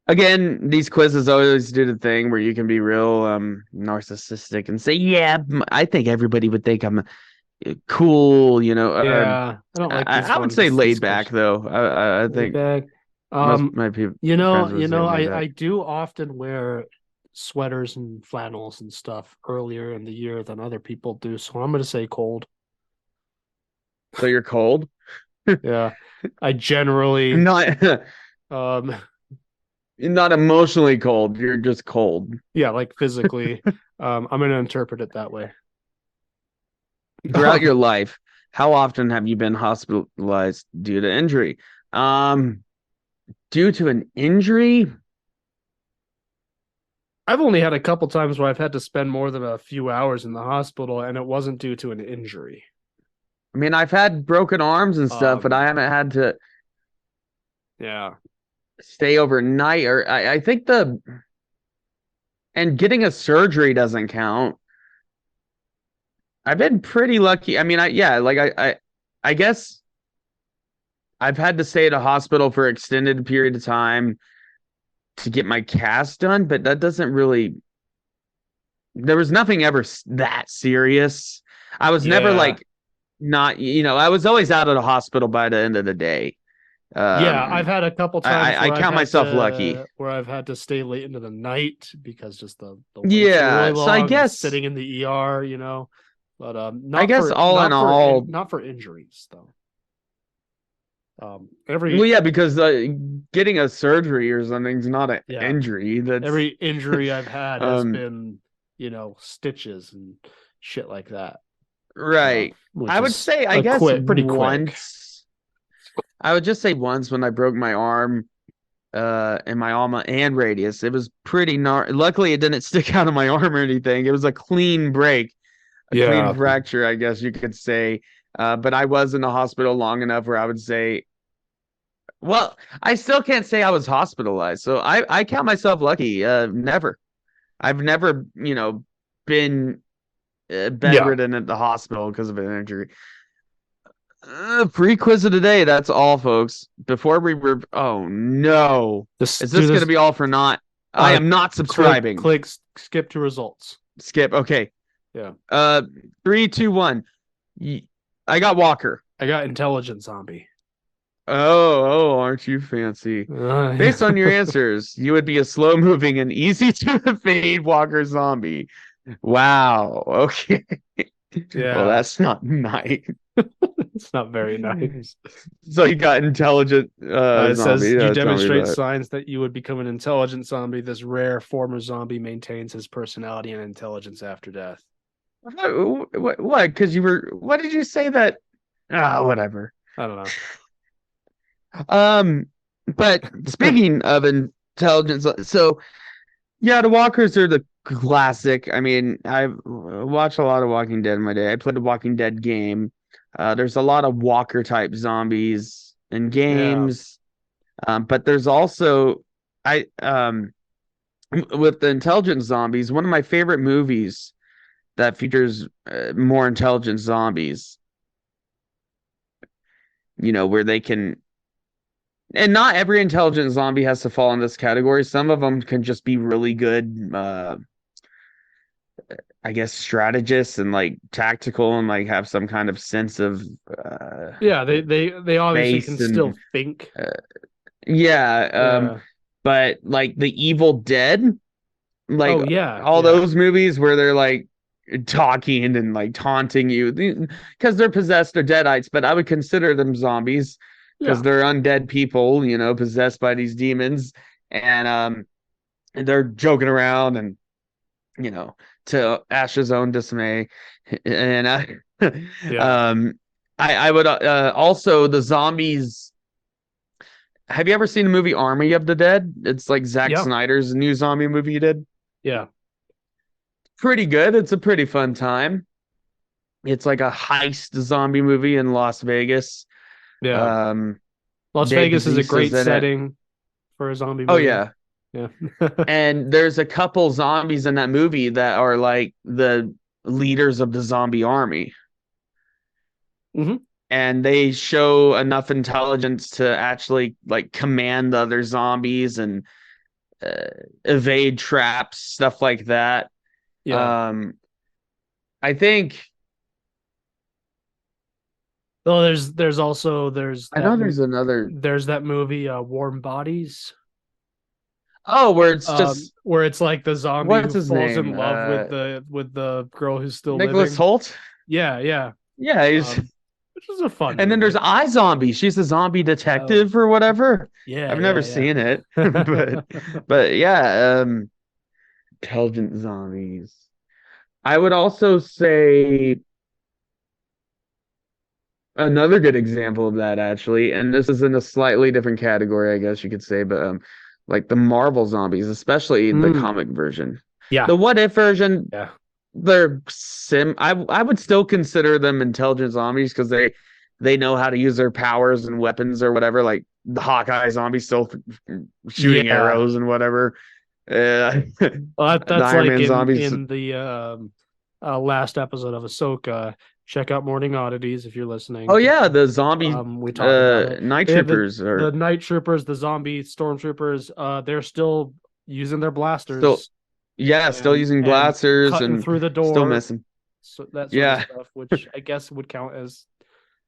Again, these quizzes always do the thing where you can be real narcissistic and say, "Yeah, I think everybody would think I'm cool," you know. Yeah, I don't like these I would ones. say laid back though. I Laid think back. most my people, friends would say laid back. I do often wear sweaters and flannels and stuff earlier in the year than other people do, so I'm gonna say cold. So you're cold? Yeah, I generally Not um not emotionally cold. You're just cold. yeah, like physically. I'm gonna interpret it that way. Throughout your life, how often have you been hospitalized due to injury? Due to an injury? I've only had a couple times where I've had to spend more than a few hours in the hospital, and it wasn't due to an injury. I mean, I've had broken arms and stuff, but I haven't had to stay overnight. Or I think and getting a surgery doesn't count. I've been pretty lucky. I mean, I guess I've had to stay at a hospital for an extended period of time to get my cast done, but that doesn't really. There was nothing ever that serious. I was never like not, I was always out of the hospital by the end of the day. I've had a couple times. I count myself lucky where I've had to stay late into the night because just the waits are really long, so I guess sitting in the ER, but I guess not for injuries though. Because getting a surgery or something is not an injury. That's every injury I've had has been stitches and shit like that. Right. I would say I guess pretty once. Quick. I would just say once when I broke my arm in my ulna and radius. It was pretty luckily it didn't stick out of my arm or anything. It was a clean break. Clean fracture, I guess you could say. But I was in the hospital long enough where I would say, well, I still can't say I was hospitalized. So I count myself lucky. Never. I've never, been bedridden at the hospital because of an injury. Free quiz of the day. That's all, folks. Before we oh no, is this going to be all for naught? I am not subscribing. Click skip to results. Skip. Okay. Yeah. 3, 2, 1. I got Walker. I got Intelligent Zombie. Oh, aren't you fancy? Based on your answers, you would be a slow-moving and easy-to-evade Walker zombie. Wow. Okay. Yeah. Well, that's not nice. It's not very nice. So you got Intelligent it zombie. Says you demonstrate signs that you would become an intelligent zombie. This rare former zombie maintains his personality and intelligence after death. What? Because you were. What did you say that? Whatever. I don't know. But speaking of intelligence, so yeah, the walkers are the classic. I mean, I've watched a lot of Walking Dead in my day. I played the Walking Dead game. There's a lot of walker type zombies in games. But there's also with the intelligent zombies, one of my favorite movies that features more intelligent zombies, where they can, and not every intelligent zombie has to fall in this category. Some of them can just be really good, I guess, strategists and like tactical and like have some kind of sense of they obviously can still think. But like the Evil Dead, like those movies where they're like talking and like taunting you because they're possessed or deadites, but I would consider them zombies because they're undead people, possessed by these demons, and they're joking around and to Ash's own dismay, and I would also the zombies. Have you ever seen the movie Army of the Dead? It's like Zack Snyder's new zombie movie he did. Yeah. Pretty good. It's a pretty fun time. It's like a heist zombie movie in Las Vegas. Yeah. Las Vegas is a great setting for a zombie movie. Oh, yeah. Yeah. And there's a couple zombies in that movie that are like the leaders of the zombie army. Hmm. And they show enough intelligence to actually like command the other zombies and uh, evade traps, stuff like that. Yeah. Um, I think Oh, there's also I know there's another. there's that movie Warm Bodies. Oh, where it's just Where it's like the zombie what's who his falls in name? love with the girl who's still Nicholas living. Holt. Yeah, yeah. Yeah, he's Which is a fun and then movie. there's iZombie. She's a zombie Oh, detective or whatever. yeah, I've never yeah, seen it, yeah. but yeah, intelligent zombies. I would also say another good example of that actually, and this is in a slightly different category, I guess you could say, but like the Marvel zombies, especially the Mm, comic version. yeah, The What If version, yeah, they're I would still consider them intelligent zombies because they know how to use their powers and weapons or whatever. Like the Hawkeye zombie still shooting yeah. arrows and whatever. The Well, that's Iron like Man zombies. in the last episode of Ahsoka. Check out Morning Oddities if you're Oh listening. yeah, the zombie We talk about it. night But yeah, troopers the are night troopers, the zombie stormtroopers, they're still using their still blasters yeah, still using and blasters cutting and through the still door, missing. so that sort of Yeah. stuff, which I guess would count as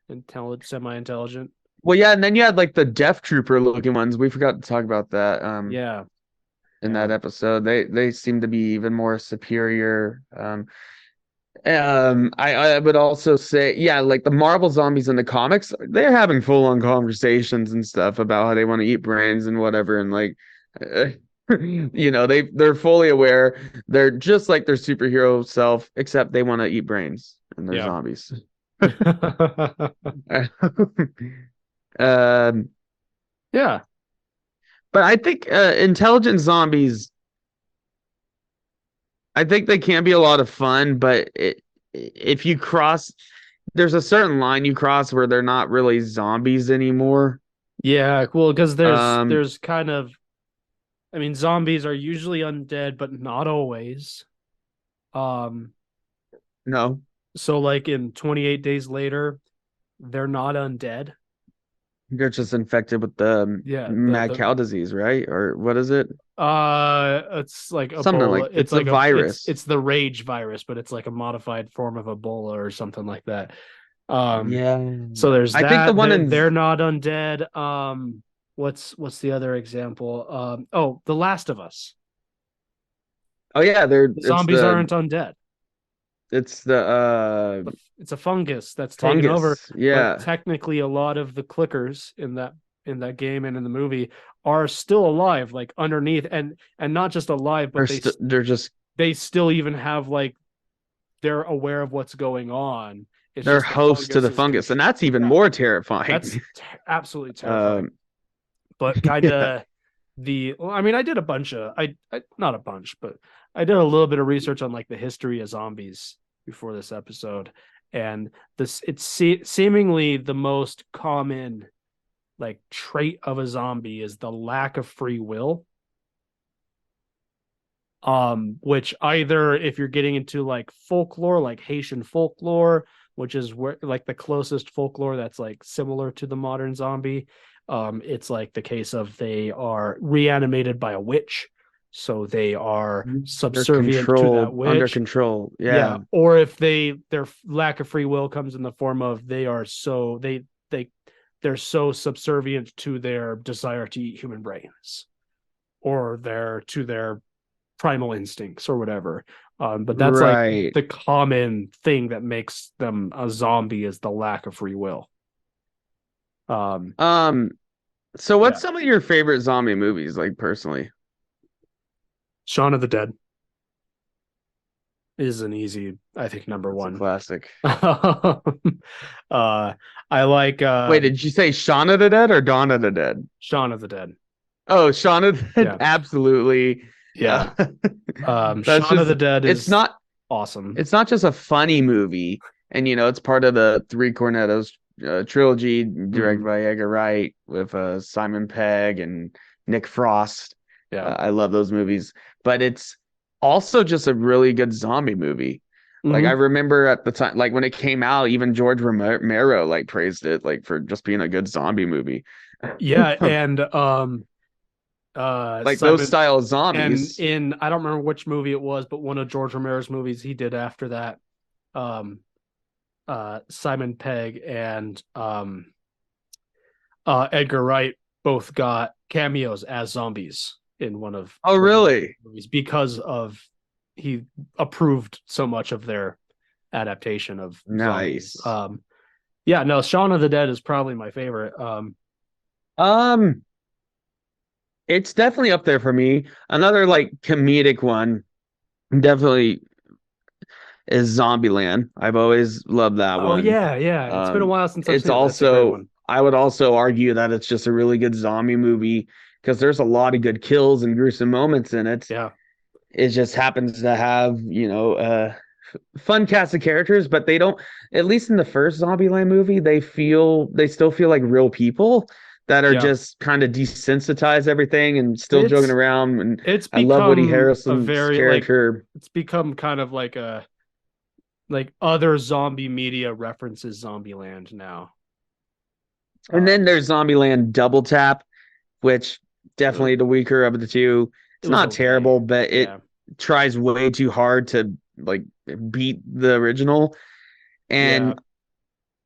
semi-intelligent. Well, yeah, and then you had like the Death Trooper looking ones. We forgot to talk about that Yeah, in yeah, that episode. They seem to be even more superior. I would also say, yeah, like the Marvel zombies in the comics, they're having full-on conversations and stuff about how they want to eat brains and whatever, and like, uh, they're fully aware. They're just like their superhero self, except they want to eat brains and they're yeah. zombies. Um, Yeah, but I think intelligent zombies, I think they can be a lot of fun, but if you cross, there's a certain line you cross where they're not really zombies anymore. yeah, cool. Because Um, there's kind of, I mean, zombies are usually undead, but not always. Um, no, so like in 28 Days Later, they're not undead. they're just infected with the Yeah, mad cow disease, right? Or what is it? it's like Something Ebola. like it's a virus. It's the rage virus, but it's like a modified form of Ebola or something like that. Yeah, So there's I think the that. one in They're not undead. What's the other example? Oh, The Last of Us. oh yeah, The zombies aren't undead. it's the It's a fungus that's taken over, fungus. but Yeah, technically a lot of the clickers in that game and in the movie are still alive, like underneath, and not just alive, but they're just they still even have like they're aware of what's going on. It's they're just the host to fungus the is fungus, and that's even yeah, more terrifying. that's absolutely terrifying. um, But kind yeah. of well, I mean, I did a bunch of I not a bunch, but I did a little bit of research on like the history of zombies before this episode, and this it's seemingly the most common like trait of a zombie is the lack of free will. Which either if you're getting into like folklore, like Haitian folklore, which is where like the closest folklore that's like similar to the modern zombie, it's like the case of they are reanimated by a witch, so they are They're subservient to that controlled, under witch. control. Yeah, Yeah. or if their lack of free will comes in the form of they are so they're so subservient to their desire to eat human brains, or their primal instincts or whatever. But that's like Right. the common thing that makes them a zombie is the lack of free will. Um, Um, so yeah, what's some of your favorite zombie movies, like personally? Shaun of the Dead is an easy, I think, number It's a one. classic. I like Wait, did you say Shaun of the Dead or Dawn of the Dead? Shaun of the Dead. Oh, Shaun of the Dead, Yeah, absolutely. yeah. That's Shaun of the just Dead it's is not awesome. it's not just a funny movie, and it's part of the Three Cornettos trilogy directed Mhm. by Edgar Wright with Simon Pegg and Nick Frost. Yeah. I love those movies, but it's also just a really good zombie movie. Like I remember at the time, like when it came out, even George Romero like praised it like for just being a good zombie movie. Yeah, and Like those Simon, style of and zombies. in I don't remember which movie it was, but one of George Romero's movies he did after that, um Simon Pegg and Edgar Wright both got cameos as zombies in one of Oh, Romero's really? movies because of he approved so much of their adaptation of zombies. Nice. Yeah, no, Shaun of the Dead is probably my favorite. Um, it's definitely up there for me. Another like comedic one, definitely is Zombieland. I've always loved that Oh one. yeah, yeah. It's been a while since I've It's seen it. That's a great also, one. I would also argue that it's just a really good zombie movie because there's a lot of good kills and gruesome moments in it. Yeah, It just happens to have, fun cast of characters, but they don't, at least in the first Zombieland movie, they still feel like real people that are yeah. just kind of desensitized everything and still joking It's around. And it's I love Woody become a Harrelson's very like character. it's become kind of like other zombie media references Zombieland now. And then Um, there's Zombieland Double Tap, which ugh, definitely the weaker of the two. it It's was not okay. terrible, but it Yeah, tries way too hard to like beat the original. yeah, And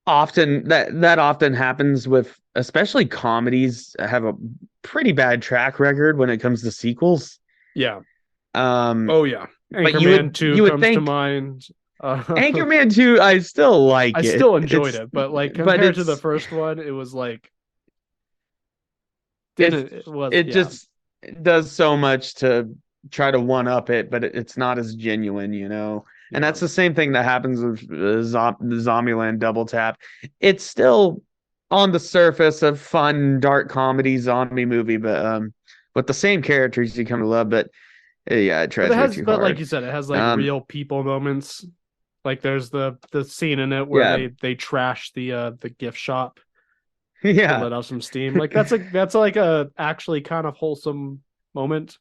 often that often happens with especially comedies have a pretty bad track record when it comes to sequels. yeah. Um, Oh yeah. but Anchorman 2 you would comes to think mind. Anchorman 2, I still I like it. still enjoyed It's it, but like but compared to the first one, it was like it's didn't it was it yeah, just does so much to try to one up it, but it's not as genuine, And yeah. that's the same thing that happens with the Zombieland Double Tap. It's still on the surface a fun dark comedy zombie movie, but with the same characters you come to love, but yeah, it But tries way too but like hard. you said, it has like Um, real people moments. Like there's the scene in it where yeah, they trash the gift shop to yeah, let off some steam. Like that's like a actually kind of wholesome moment.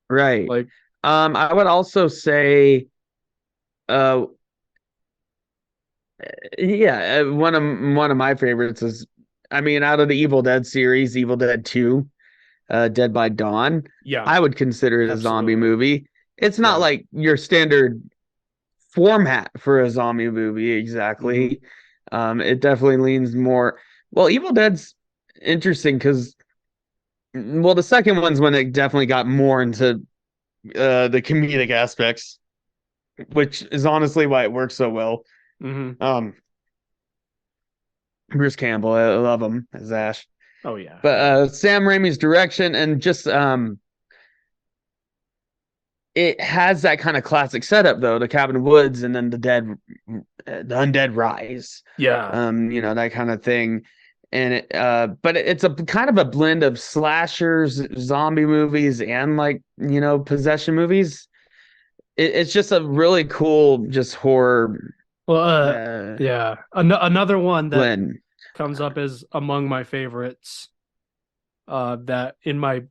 right. Like I would also say, uh, yeah, one of my favorites is, I mean, out of the Evil Dead series, Evil Dead 2, Dead by Dawn, yeah, I would consider it a zombie absolutely. movie. It's not Yeah. like your standard format for a zombie movie Mm-hmm. exactly. It definitely leans more. Well, Evil Dead's interesting because, well, the second one's when it definitely got more into the comedic aspects, which is honestly why it works so well. Mm-hmm. Um, Bruce Campbell, I love him as Ash. Oh yeah, But yeah. Sam Raimi's direction and just it has that kind of classic setup though, the cabin woods and then the undead rise. Yeah. That kind of thing. And but it's a kind of a blend of slashers, zombie movies, and like, possession movies. It's just a really cool, just horror Well, uh yeah. Another one that blend. comes up as among my favorites. That in my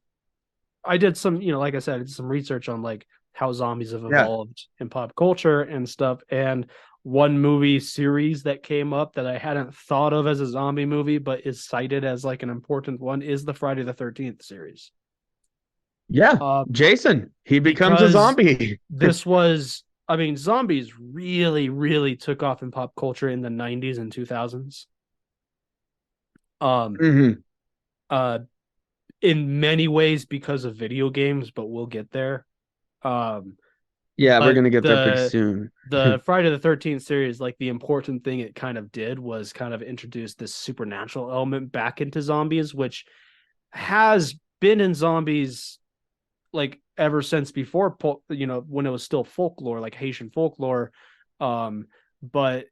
I did some, like I said, I did some research on like how zombies have Yeah. evolved in pop culture and stuff. And one movie series that came up that I hadn't thought of as a zombie movie, but is cited as like an important one is the Friday the 13th series. Yeah. Um, Jason, he becomes a because zombie. this was, I mean, zombies really, really took off in pop culture in the 90s and 2000s. Um, Hmm. uh, in many ways because of video games, but we'll get there. Um, Yeah, we're but gonna get there pretty soon. the Friday the 13th series, like the important thing it kind of did was kind of introduce this supernatural element back into zombies, which has been in zombies like ever since before, when it was still folklore, like Haitian folklore. But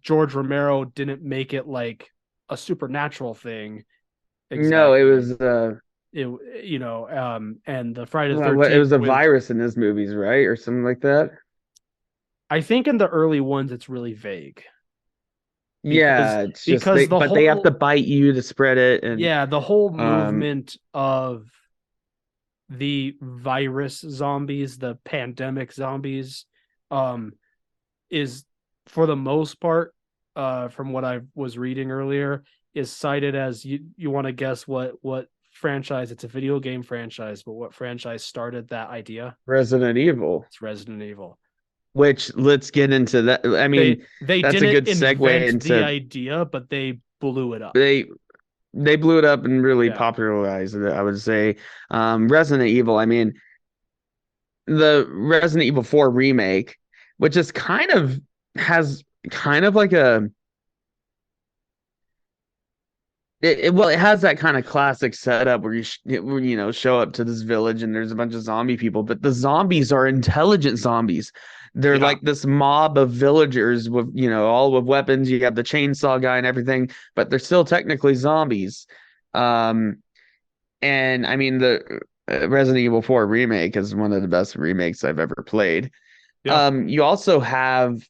George Romero didn't make it like a supernatural thing No, it exactly. was And the Friday the well, it 13th was a with, virus in his movies, right? Or something like that. I think in the early ones it's really vague because Yeah, it's just but they have to bite you to spread it and the whole um movement of the virus zombies, the pandemic zombies, is for the most part, from what I was reading earlier, is cited as you want to guess what franchise? It's a video game franchise, but what franchise started that idea? Resident Evil. It's Resident Evil. Which, let's get into that. I mean, they that's a didn't good segue invent the into idea, but they blew it up. They blew it up and really popularized it, I would say. Resident Evil, I mean, the Resident Evil 4 remake, which is has kind of like a it has that kind of classic setup where show up to this village and there's a bunch of zombie people, but the zombies are intelligent zombies. They're like this mob of villagers with all with weapons. You have the chainsaw guy and everything, but they're still technically zombies. And I mean, the Resident Evil 4 remake is one of the best remakes I've ever played. You also have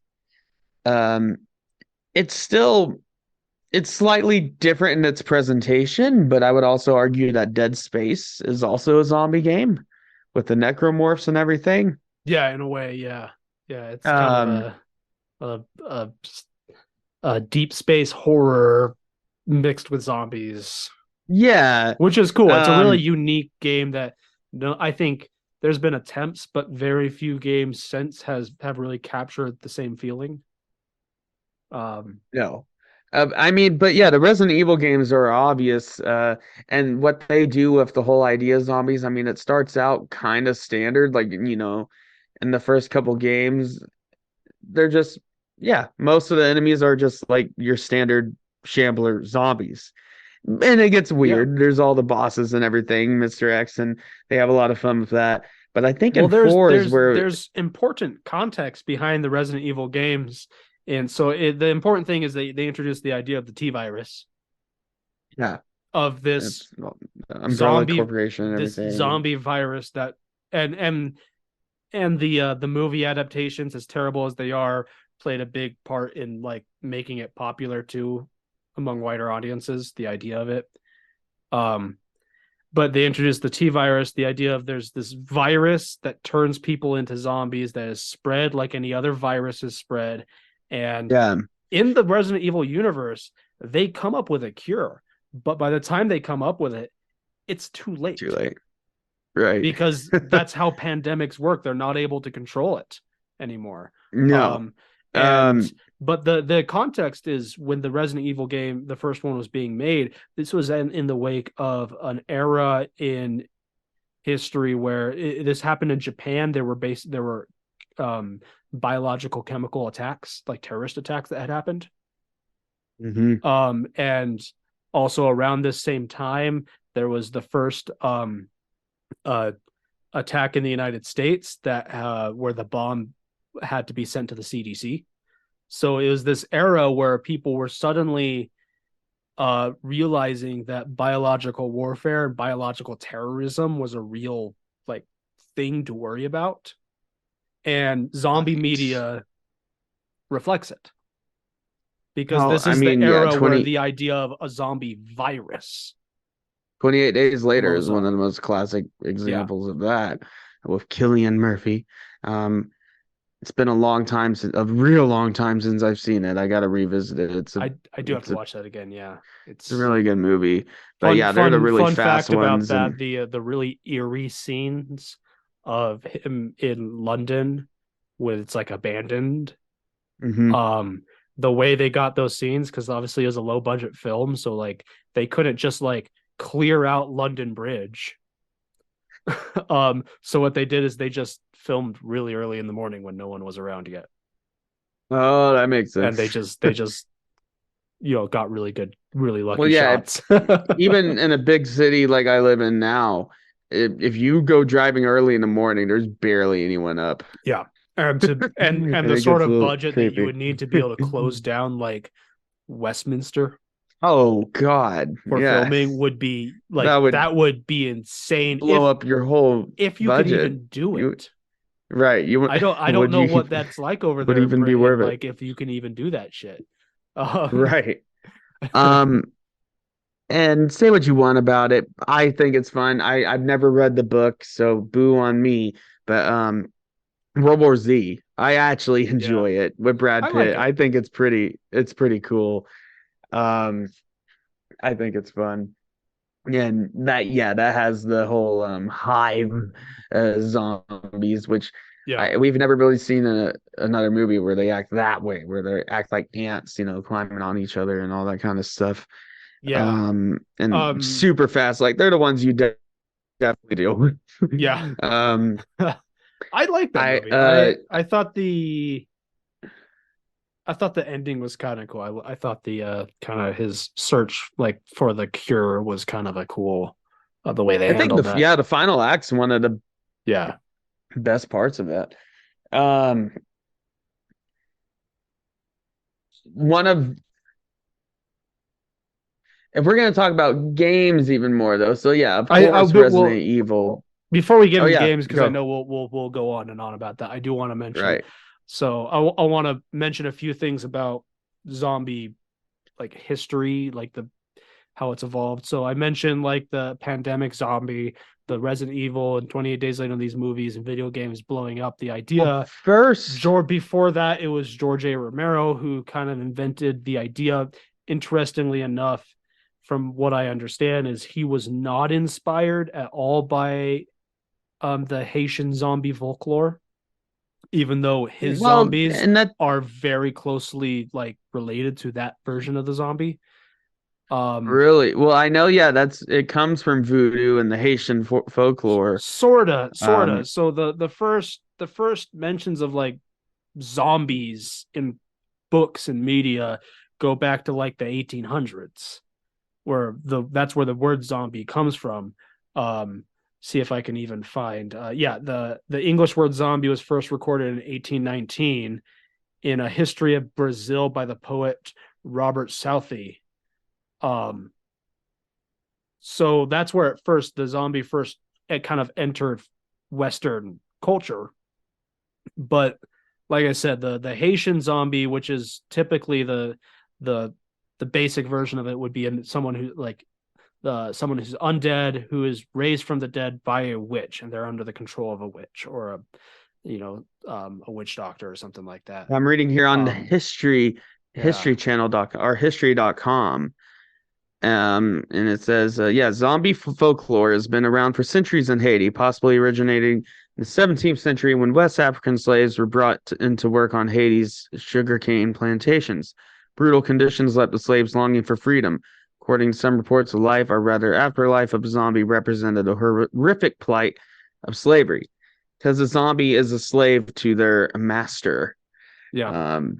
it's slightly different in its presentation, but I would also argue that Dead Space is also a zombie game with the necromorphs and everything. Yeah, in a way, yeah. It's kind of a deep space horror mixed with zombies. Yeah, which is cool. It's a really unique game that I think there's been attempts, but very few games since have really captured the same feeling. No. I mean, but yeah, the Resident Evil games are obvious, and what they do with the whole idea of zombies, I mean, it starts out kind of standard, like, in the first couple games, they're just, most of the enemies are just like your standard shambler zombies. And it gets weird. Yeah. There's all the bosses and everything, Mr. X, and they have a lot of fun with that. But I think there's important context behind the Resident Evil games. And so the important thing is they introduced the idea of the T-virus. Yeah. Of this Umbrella zombie Corporation and everything. This zombie virus that and the movie adaptations, as terrible as they are, played a big part in like making it popular too among wider audiences, the idea of it. But they introduced the T-virus, the idea of there's this virus that turns people into zombies that is spread like any other virus is spread. And in the Resident Evil universe, they come up with a cure. But by the time they come up with it, it's too late. Too late. Right. Because that's how pandemics work. They're not able to control it anymore. No. But the context is when the Resident Evil game, the first one, was being made, this was in the wake of an era in history where this happened in Japan. There were biological chemical attacks, like terrorist attacks that had happened. Mm-hmm. And also around this same time, there was the first attack in the United States that where the bomb had to be sent to the CDC. So it was this era where people were suddenly realizing that biological warfare and biological terrorism was a real like thing to worry about. And zombie media reflects it. Because this is the era where the idea of a zombie virus. 28 Days Later is one of the most classic examples of that, with Cillian Murphy. It's been a real long time since I've seen it. I got to revisit it. I do have to watch that again. Yeah, it's a really good movie. But they're the really fast ones. About that, the really eerie scenes of him in London, when it's like abandoned. Mm-hmm. The way they got those scenes, because obviously it was a low budget film, so like they couldn't just like clear out London Bridge. So what they did is they just filmed really early in the morning when no one was around yet. Oh, that makes sense. And they just got really good, really lucky shots. Even in a big city like I live in now, if you go driving early in the morning, there's barely anyone up. Yeah. And the sort of budget that you would need to be able to close down like Westminster. Oh God! For filming would be like that would be insane. Blow up your whole if you budget. Could even do it. Right. I don't know what that's like over there. Would even be worth it. Like if you can even do that shit. Right. And say what you want about it. I think it's fun. I've never read the book, so boo on me. But World War Z, I actually Yeah, enjoy it with Brad I like Pitt. it. I think it's pretty cool. Um, I think it's fun. And that has the whole hive zombies, which Yeah, we've never really seen another movie where they act that way, where they act like ants, climbing on each other and all that kind of stuff. yeah, And super fast, like they're the ones you definitely deal with. yeah. um, I like that I movie. I thought the ending was kind of cool. I thought the kind of his search like for the cure was kind of a cool the way they I think handled that. the final act's one of the Yeah. best parts of it. Um, one of If we're gonna talk about games even more though, so yeah, of I course, Resident will Evil. before we get Oh into yeah, games because I go know we'll go on and on about that. I do want to mention right. so I want to mention a few things about zombie like history, like the how it's evolved. So I mentioned like the pandemic zombie, the Resident Evil, and 28 Days Later, these movies and video games blowing up the Well, idea. first, Before that, it was George A. Romero who kind of invented the idea. Interestingly enough, from what I understand, is he was not inspired at all by the Haitian zombie folklore, even though his well, zombies and that are very closely like related to that version of the zombie. really, well, I know, yeah, it comes from voodoo and the Haitian folklore. Sorta. Um, So the first mentions of like zombies in books and media go back to like the 1800s, where that's where the word zombie comes from. Um, See if I can even find. The English word zombie was first recorded in 1819 in a history of Brazil by the poet Robert Southey. Um, so that's where at first the zombie first it kind of entered Western culture. But like I said, the Haitian zombie, which is typically the the basic version of it, would be someone who like someone who's undead who is raised from the dead by a witch, and they're under the control of a witch or a witch doctor or something like that. I'm reading here on the Yeah, history channel or history.com. And it says, yeah, zombie folklore has been around for centuries in Haiti, possibly originating in the 17th century when West African slaves were brought into work on Haiti's sugarcane plantations. Brutal conditions left the slaves longing for freedom. According to some reports, the life, or rather afterlife, of a zombie represented a horrific plight of slavery, because a zombie is a slave to their master. yeah. Um,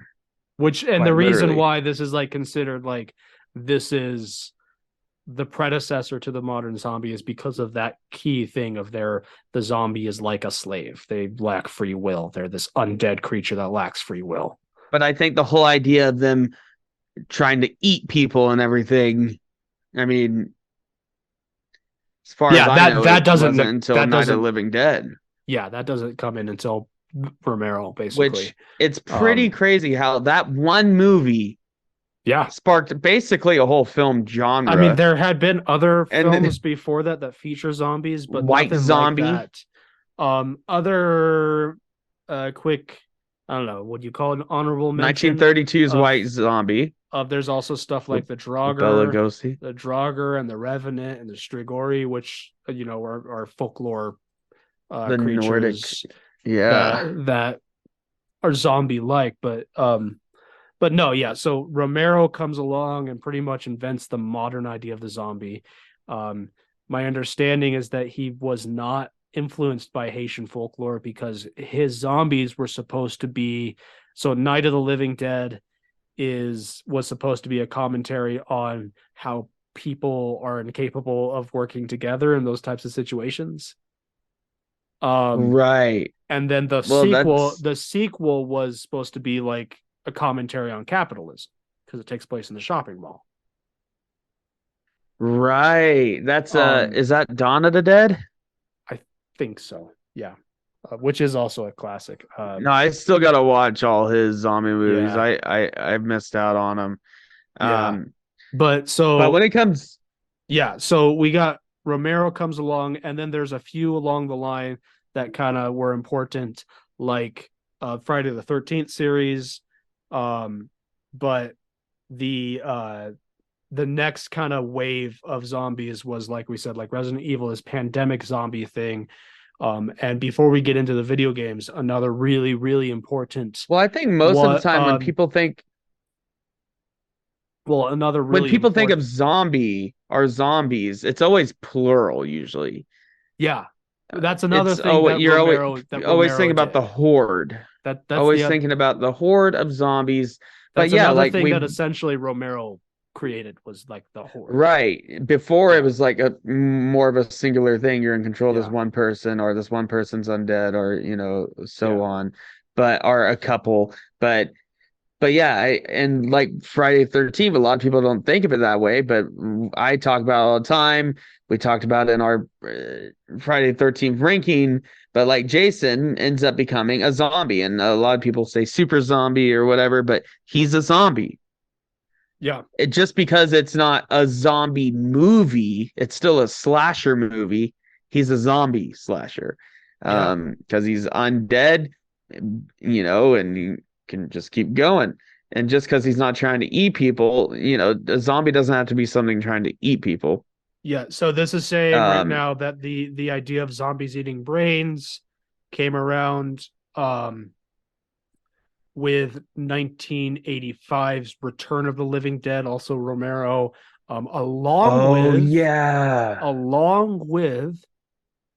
Which and the quite reason literally. why this is like considered like this is the predecessor to the modern zombie is because of that key thing of the zombie is like a slave. They lack free will. They're this undead creature that lacks free will. But I think the whole idea of them trying to eat people and everything, I mean, as far as Yeah, I that know, that it doesn't wasn't until that Night of the doesn't Living Dead, yeah, that doesn't come in until Romero, basically. which it's pretty Um, crazy how that one movie yeah. sparked basically a whole film I mean, genre. there had been other And then films before that feature zombies, but White nothing like Zombie, that. Other quick, I don't know, would you call it an honorable mention 1932's of White Zombie there's also stuff with like Bela Lugosi, The Draugr and the Revenant and the Strigoi, which are folklore the Nordic, creatures yeah. that are zombie like, but no, yeah. So Romero comes along and pretty much invents the modern idea of the zombie. Um, my understanding is that he was not influenced by Haitian folklore because his zombies were supposed to be so Night of the Living Dead was supposed to be a commentary on how people are incapable of working together in those types of situations. Um, Right. and then Well, that's the sequel was supposed to be like a commentary on capitalism because it takes place in the shopping mall. right. That's Um, is that Dawn of the Dead? I think so. Yeah, which is also a classic. No, I still gotta watch all his zombie movies. Yeah, I've missed out on them. yeah. Um, But but so when it comes, Yeah, so we got Romero comes along, and then there's a few along the line that kind of were important, like Friday the 13th series. But the uh the next kind of wave of zombies was, like we said, like Resident Evil, this pandemic zombie thing. And before we get into the video games, another really, really important Well, I think most of the what time another when really people think of important, zombie or zombies, it's always plural usually. yeah, that's another It's thing that you're always Romero thinking about the did. horde. That's Always the thinking about the horde of zombies. But that's yeah, another like thing that we essentially Romero created, was like the horde. right before it Yeah, was like a more of a singular thing. You're in control of this yeah, one person, or this one person's undead, or so yeah, on. But or a couple. But yeah, and like Friday 13th, a lot of people don't think of it that way, but I talk about it all the time. We talked about it in our Friday 13th ranking, but like Jason ends up becoming a zombie, and a lot of people say super zombie or whatever, but he's a zombie. yeah, Just because it's not a zombie movie, it's still a slasher movie. He's a zombie slasher, yeah, because he's undead, and you can just keep going. And just because he's not trying to eat people, a zombie doesn't have to be something trying to eat people. yeah. So this is saying right Um, now that the idea of zombies eating brains came around with 1985's Return of the Living Dead, also Romero, along oh with yeah, along with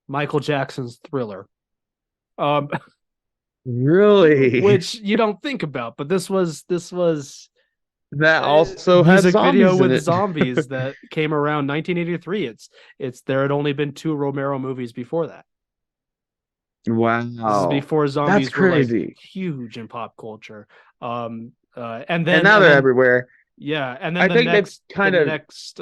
Michael Jackson's Thriller. Um, really? which you don't think about, but this was That also has music video zombies in with it. zombies that came around 1983. It's there had only been two Romero movies before that. This is Wow, before that's zombies were like crazy. huge in pop culture. And And then now they're everywhere. yeah, and then I think they've the kind of next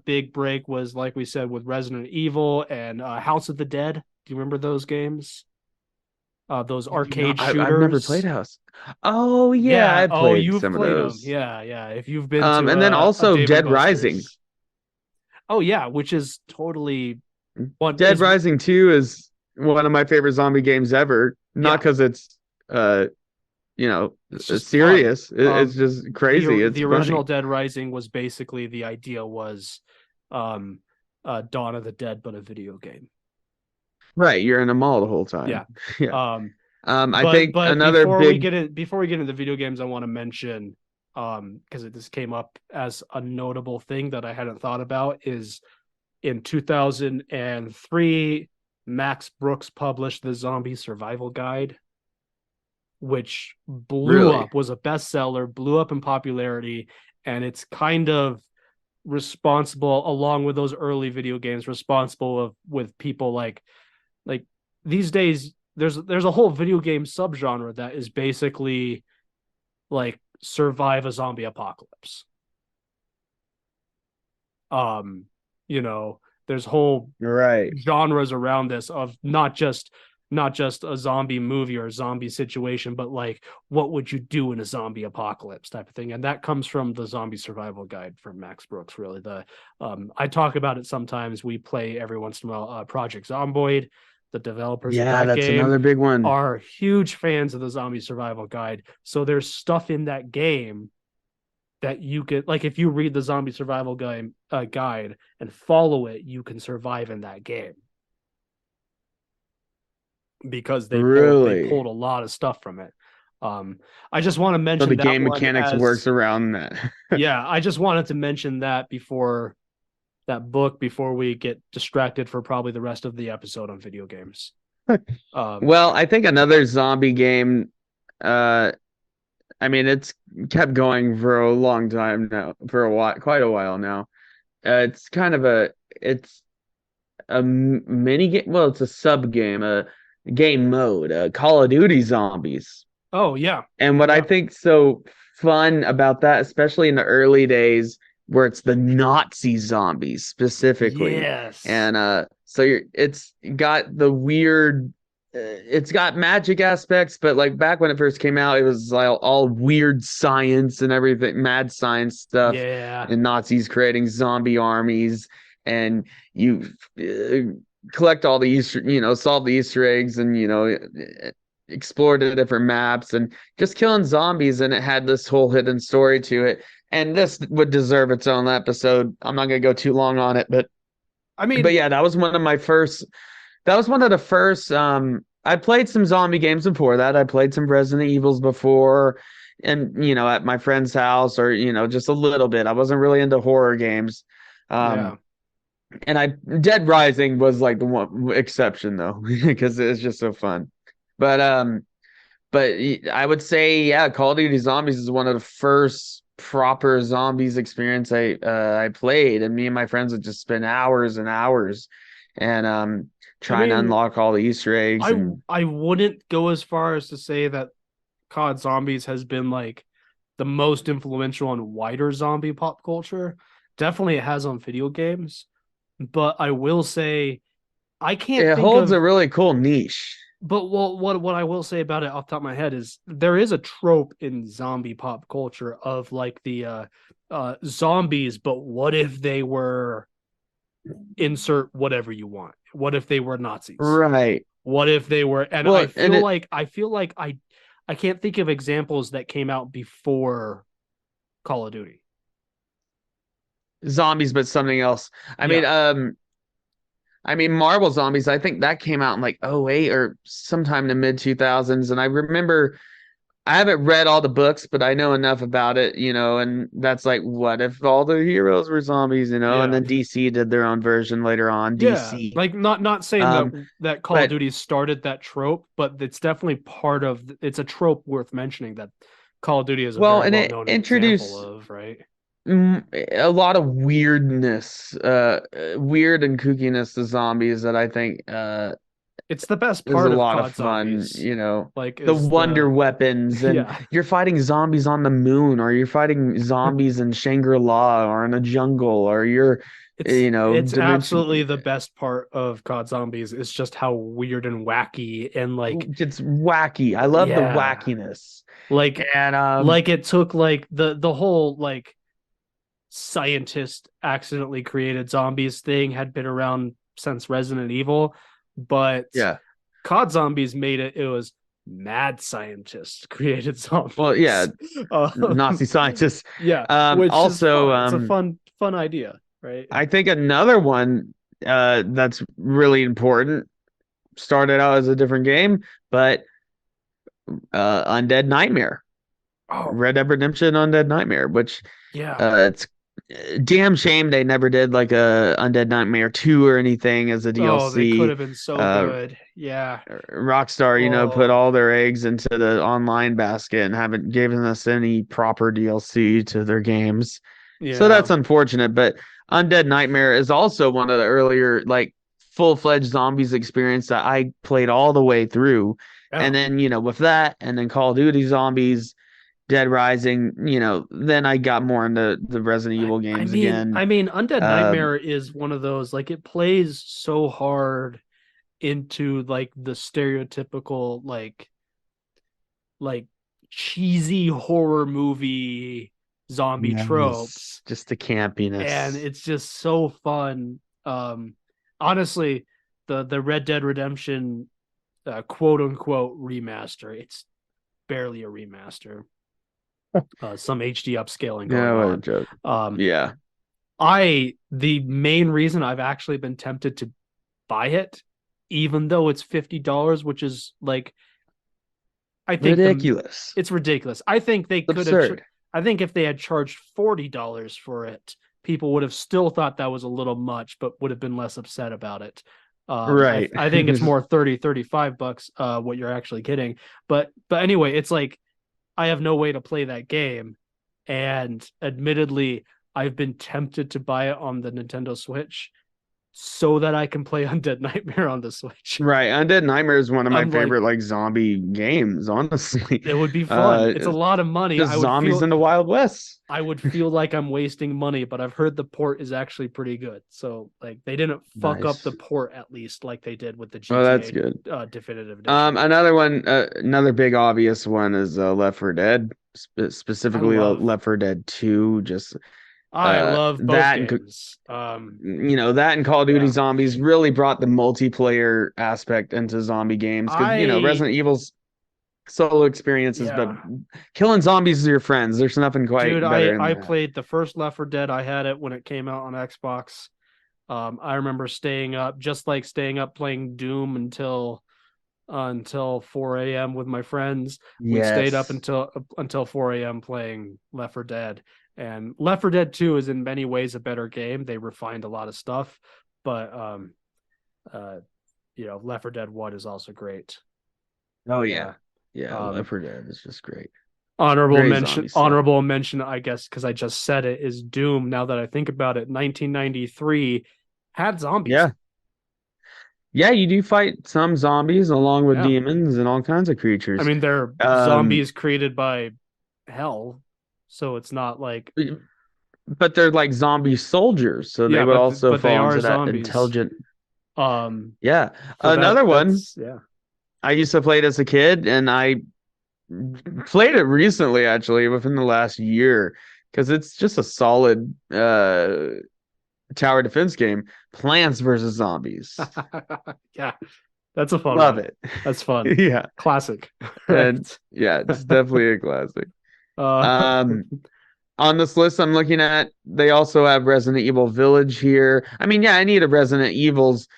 big break was, like we said, with Resident Evil and House of the Dead. Do you remember those games? Those I do not. arcade I've never played shooters. House. Oh yeah, Yeah. I Oh, played you've some of played them. those. Yeah, yeah. If you've been to And then a also Dave and Dead Rising. Buster's. Oh yeah, which is totally one Dead is Rising 2 is one of my favorite zombie games ever. Not yeah. because it's uh you know It's just fun. serious. It's just crazy. It's The original funny. Dead Rising was basically, the idea was um Dawn of the Dead, but a video game. Right, you're in a mall the whole time. Yeah. Yeah. Um I think but another big before we get into video games, I want to mention, because this came up as a notable thing that I hadn't thought about, is in 2003 Max Brooks published the Zombie Survival Guide, which blew really up, was a bestseller, blew up in popularity, and it's kind of responsible, along with those early video games, responsible of with people like these days there's a whole video game subgenre that is basically like survive a zombie apocalypse. um you know, there's whole right. genres around this of not just a zombie movie or a zombie situation, but like, what would you do in a zombie apocalypse type of thing. And that comes from the Zombie Survival Guide from Max Brooks. Really, the I talk about it sometimes. We play every once in a while. Project Zomboid, the developers of Yeah, that that's game, another big one. are huge fans of the Zombie Survival Guide. So there's stuff in that game that you could, like, if you read the Zombie Survival guide and follow it, you can survive in that game, because they Really? pulled a lot of stuff from it. I just want to So the mention that game one mechanics as works around that. yeah. I just wanted to mention that before that book, before we get distracted for probably the rest of the episode on video games. Well, I think another zombie game, uh, I mean, it's kept going for a long time now, for a while, quite a while now. It's kind of it's a mini game. Well, it's a sub game, a game mode, Call of Duty Zombies. Oh yeah, And what I yeah, think so fun about that, especially in the early days, where it's the Nazi zombies specifically, yes, and so it's got the weird it's got magic aspects, but like back when it first came out, it was like all weird science and everything, mad science stuff, Yeah. and Nazis creating zombie armies, and you collect all the solve the Easter eggs, and explore the different maps, and just killing zombies, and it had this whole hidden story to it. And this would deserve its own episode. I'm not gonna go too long on it, but I mean, yeah, that was one of my first. That was one of the first. I played some zombie games before that. I played some Resident Evils before, and at my friend's house, or just a little bit. I wasn't really into horror games. yeah. And Dead Rising was like the one exception though, because it's just so fun. But I would say, yeah, Call of Duty Zombies is one of the first proper zombies experience I played, and me and my friends would just spend hours and hours, and trying to unlock all the Easter eggs. I wouldn't go as far as to say that COD Zombies has been like the most influential on wider zombie pop culture. Definitely it has on video games, but I will say I can't it think holds of a really cool niche. But what I will say about it off the top of my head is there is a trope in zombie pop culture of like the zombies, but what if they were insert whatever you want? What if they were Nazis? Right. What if they were and Well, I feel like I can't think of examples that came out before Call of Duty. Zombies, but something else. I mean, Marvel Zombies, I think that came out in like '08 or sometime in the mid 2000s. And I remember, I haven't read all the books, but I know enough about it, and that's like, what if all the heroes were zombies, and then DC did their own version later on. DC. Like not saying that Call of Duty started that trope, but it's definitely part of it's a trope worth mentioning that Call of Duty is a very well-known example of, right? A lot of weirdness, weird and kookiness to zombies that I think it's the best part is a of lot COD of fun, zombies. Like the wonder weapons, and you're fighting zombies on the moon, or you're fighting zombies in Shangri-La, or in a jungle, or it's absolutely the best part of COD Zombies. It's just how weird and wacky and like it's wacky. I love the wackiness. Like and like it took like the whole like scientist accidentally created zombies thing had been around since Resident Evil, but COD Zombies made it was mad scientists created zombies. Well, yeah, Nazi scientists. Which also is it's a fun idea, right? I think another one that's really important started out as a different game, but Undead Nightmare. Red Dead Redemption Undead Nightmare, which it's damn shame they never did like a Undead Nightmare 2 or anything as a DLC. Oh, they could have been so good. Yeah. Rockstar, put all their eggs into the online basket and haven't given us any proper DLC to their games. Yeah. So that's unfortunate, but Undead Nightmare is also one of the earlier like full-fledged zombies experience that I played all the way through. And then, with that, and then Call of Duty Zombies, Dead Rising, then I got more into the Resident Evil games again. I mean, Undead Nightmare is one of those, like, it plays so hard into, like, the stereotypical, like cheesy horror movie zombie tropes. Just the campiness. And it's just so fun. Honestly, the Red Dead Redemption quote-unquote remaster, it's barely a remaster. Some HD upscaling going on. What a joke. The main reason I've actually been tempted to buy it, even though it's $50, which is like, I think ridiculous. It's ridiculous. I think they could have. I think if they had charged $40 for it, people would have still thought that was a little much, but would have been less upset about it. Right. I think it's more $35 what you're actually getting. But anyway, it's like I have no way to play that game, and admittedly, I've been tempted to buy it on the Nintendo Switch, so that I can play Undead Nightmare on the Switch. Right. Undead Nightmare is one of my I'm favorite like, zombie games, honestly. it would be fun. It's a lot of money. Just zombies in the Wild West. I would feel like I'm wasting money, but I've heard the port is actually pretty good. So like they didn't fuck up the port at least like they did with the GTA. Oh, that's good. Definitive edition. Another one, another big obvious one is Left 4 Dead, specifically Left 4 Dead 2. Just I love both that games. That and Call of Duty Zombies really brought the multiplayer aspect into zombie games because Resident Evil's solo experiences, but killing zombies with your friends, there's nothing quite better. I played the first Left 4 Dead. I had it when it came out on Xbox. I remember staying up playing Doom until 4 a.m. with my friends. We stayed up until 4 a.m. playing Left 4 Dead. And Left 4 Dead 2 is in many ways a better game. They refined a lot of stuff, but Left 4 Dead 1 is also great. Oh yeah. Left 4 Dead is just great. Honorable mention, I guess, because I just said it, is Doom. Now that I think about it, 1993 had zombies. Yeah, you do fight some zombies along with demons and all kinds of creatures. I mean, they're zombies created by hell, so it's not like. But they're like zombie soldiers, so they would also fall into that intelligent. Another one. I used to play it as a kid, and I played it recently, actually, within the last year, because it's just a solid tower defense game. Plants vs. Zombies. Yeah, that's a fun Love one. it. That's fun. Yeah. Classic. And it's definitely a classic. On this list I'm looking at, they also have Resident Evil Village here. I mean, I need a Resident Evils,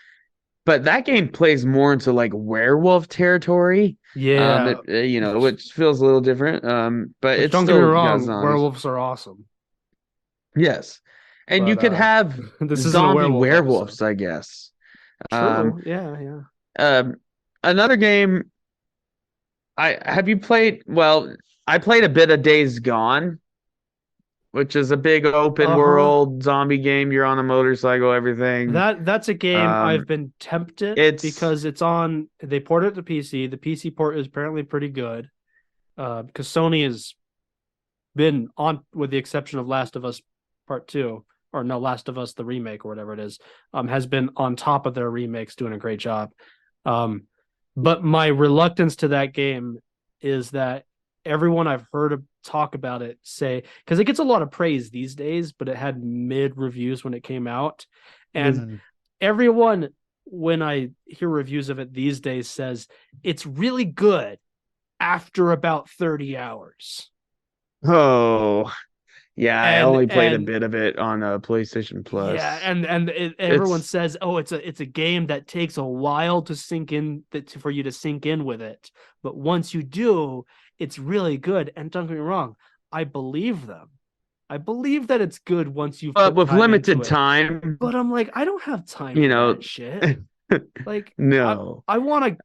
but that game plays more into like werewolf territory. Yeah. Which feels a little different. But it's don't still get me wrong, werewolves are awesome. Yes. And you could have zombie werewolves, I guess. True. Another game. I played a bit of Days Gone, which is a big open world zombie game. You're on a motorcycle, everything. That's a game I've been tempted because they ported it to PC. The PC port is apparently pretty good. Because Sony has been on, with the exception of Last of Us Part 2, or no, Last of Us the remake or whatever it is, has been on top of their remakes, doing a great job. But my reluctance to that game is that everyone I've heard talk about it say, because it gets a lot of praise these days, but it had mid reviews when it came out, and everyone, when I hear reviews of it these days, says it's really good after about 30 hours. Oh, yeah, I only played a bit of it on PlayStation Plus. Yeah, and everyone says, oh, it's a game that takes a while to sink in, for you to sink in with it, but once you do, it's really good. And don't get me wrong, I believe them. I believe that it's good once you've with limited time. But I'm like, I don't have time for that shit. Like, no, I want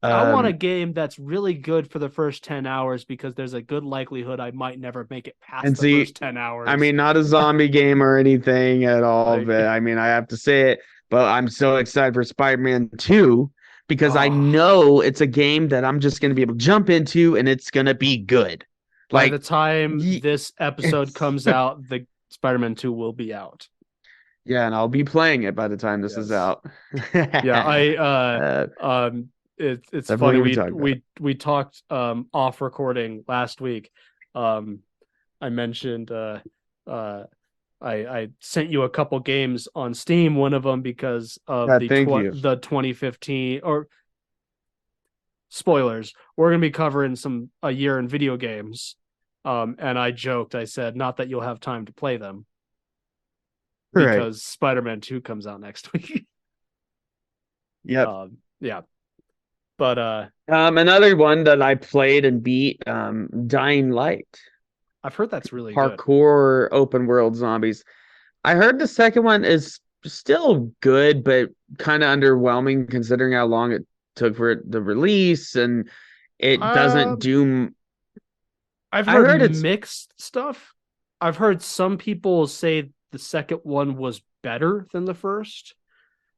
a game that's really good for the first 10 hours, because there's a good likelihood I might never make it past the first 10 hours. I mean, not a zombie game or anything at all, but I mean, I have to say it, but I'm so excited for Spider-Man 2 because I know it's a game that I'm just going to be able to jump into and it's going to be good. By the time this episode comes out, the Spider-Man 2 will be out. Yeah, and I'll be playing it by the time this is out. It's funny. We talked off recording last week. I mentioned I sent you a couple games on Steam. One of them because of the 2015 or spoilers. We're gonna be covering a year in video games. And I joked. I said, not that you'll have time to play them, because Spider-Man 2 comes out next week. Yep. But another one that I played and beat, Dying Light. I've heard that's really parkour open world zombies. I heard the second one is still good, but kind of underwhelming considering how long it took for it to release, and it doesn't do. I've heard it's mixed stuff. I've heard some people say the second one was better than the first.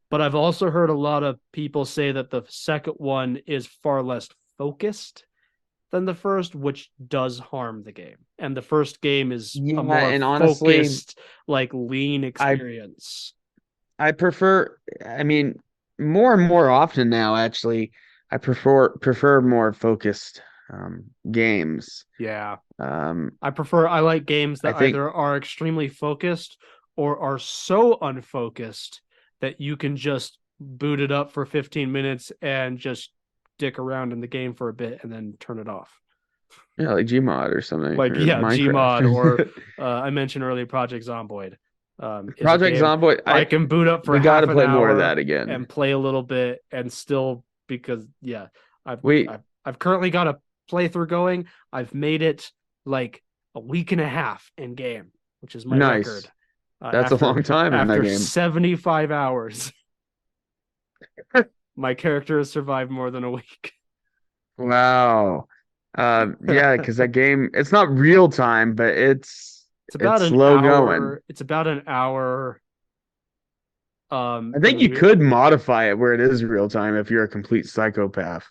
But I've also heard a lot of people say that the second one is far less focused than the first, which does harm the game. And the first game is a more and honestly, focused, like lean I experience. I prefer. I mean, more and more often now, actually, I prefer more focused games. Yeah. Um, I like games I that think either are extremely focused or are so unfocused that you can just boot it up for 15 minutes and just dick around in the game for a bit and then turn it off. yeah, like Gmod or something Like, or yeah, Gmod or Minecraft. I mentioned earlier Project Zomboid. Is a Project game Zomboid. I can boot up for We got to half an play more of hour that again. and play a little bit and still because yeah, I've We I've, I've currently got a playthrough going. I've made it like a week and a half in game, which is my Nice. record. That's a long time in that After game. 75 hours, my character has survived more than a week. Wow. Yeah, because that game, it's not real time, but it's slow going. It's about an hour. I think When you you could modify it where it is real time if you're a complete psychopath.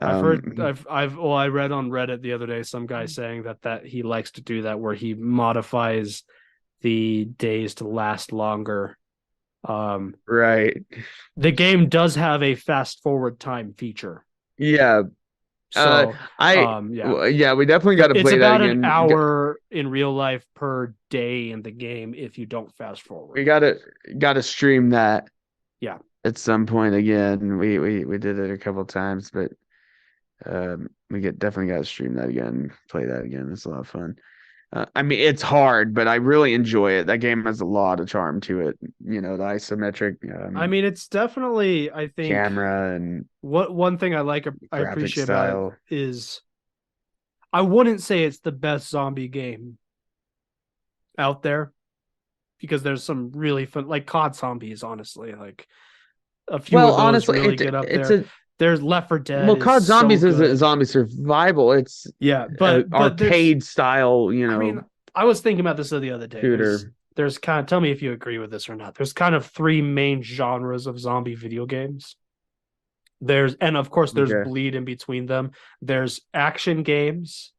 I've heard Um, I read on Reddit the other day some guy saying that he likes to do that where he modifies the days to last longer. right. The game does have a fast forward time feature. Yeah. Uh, So, yeah. yeah, we definitely got to It's play that about an again. hour in real life per day in the game if you don't fast We forward. gotta stream that. Yeah. At some point again. We did it a couple times, but we definitely got to stream that again, play that again. It's a lot of fun. I mean, it's hard, but I really enjoy it. That game has a lot of charm to it. You know, the isometric I mean, it's definitely, I think, camera and what one thing I graphic appreciate about it style. is I wouldn't say it's the best zombie game out there because there's some really fun, like COD Zombies, honestly. Like a few Well, of those honestly, really get up it's there. a There's Left 4 Dead well, is COD so Zombies isn't good. zombie survival. It's Yeah, a but there's, arcade style, I mean, I was thinking about this the other day. shooter. There's kind of, tell me if you agree with this or not. There's kind of three main genres of zombie video games. And of course there's Okay. bleed in between them. There's action games,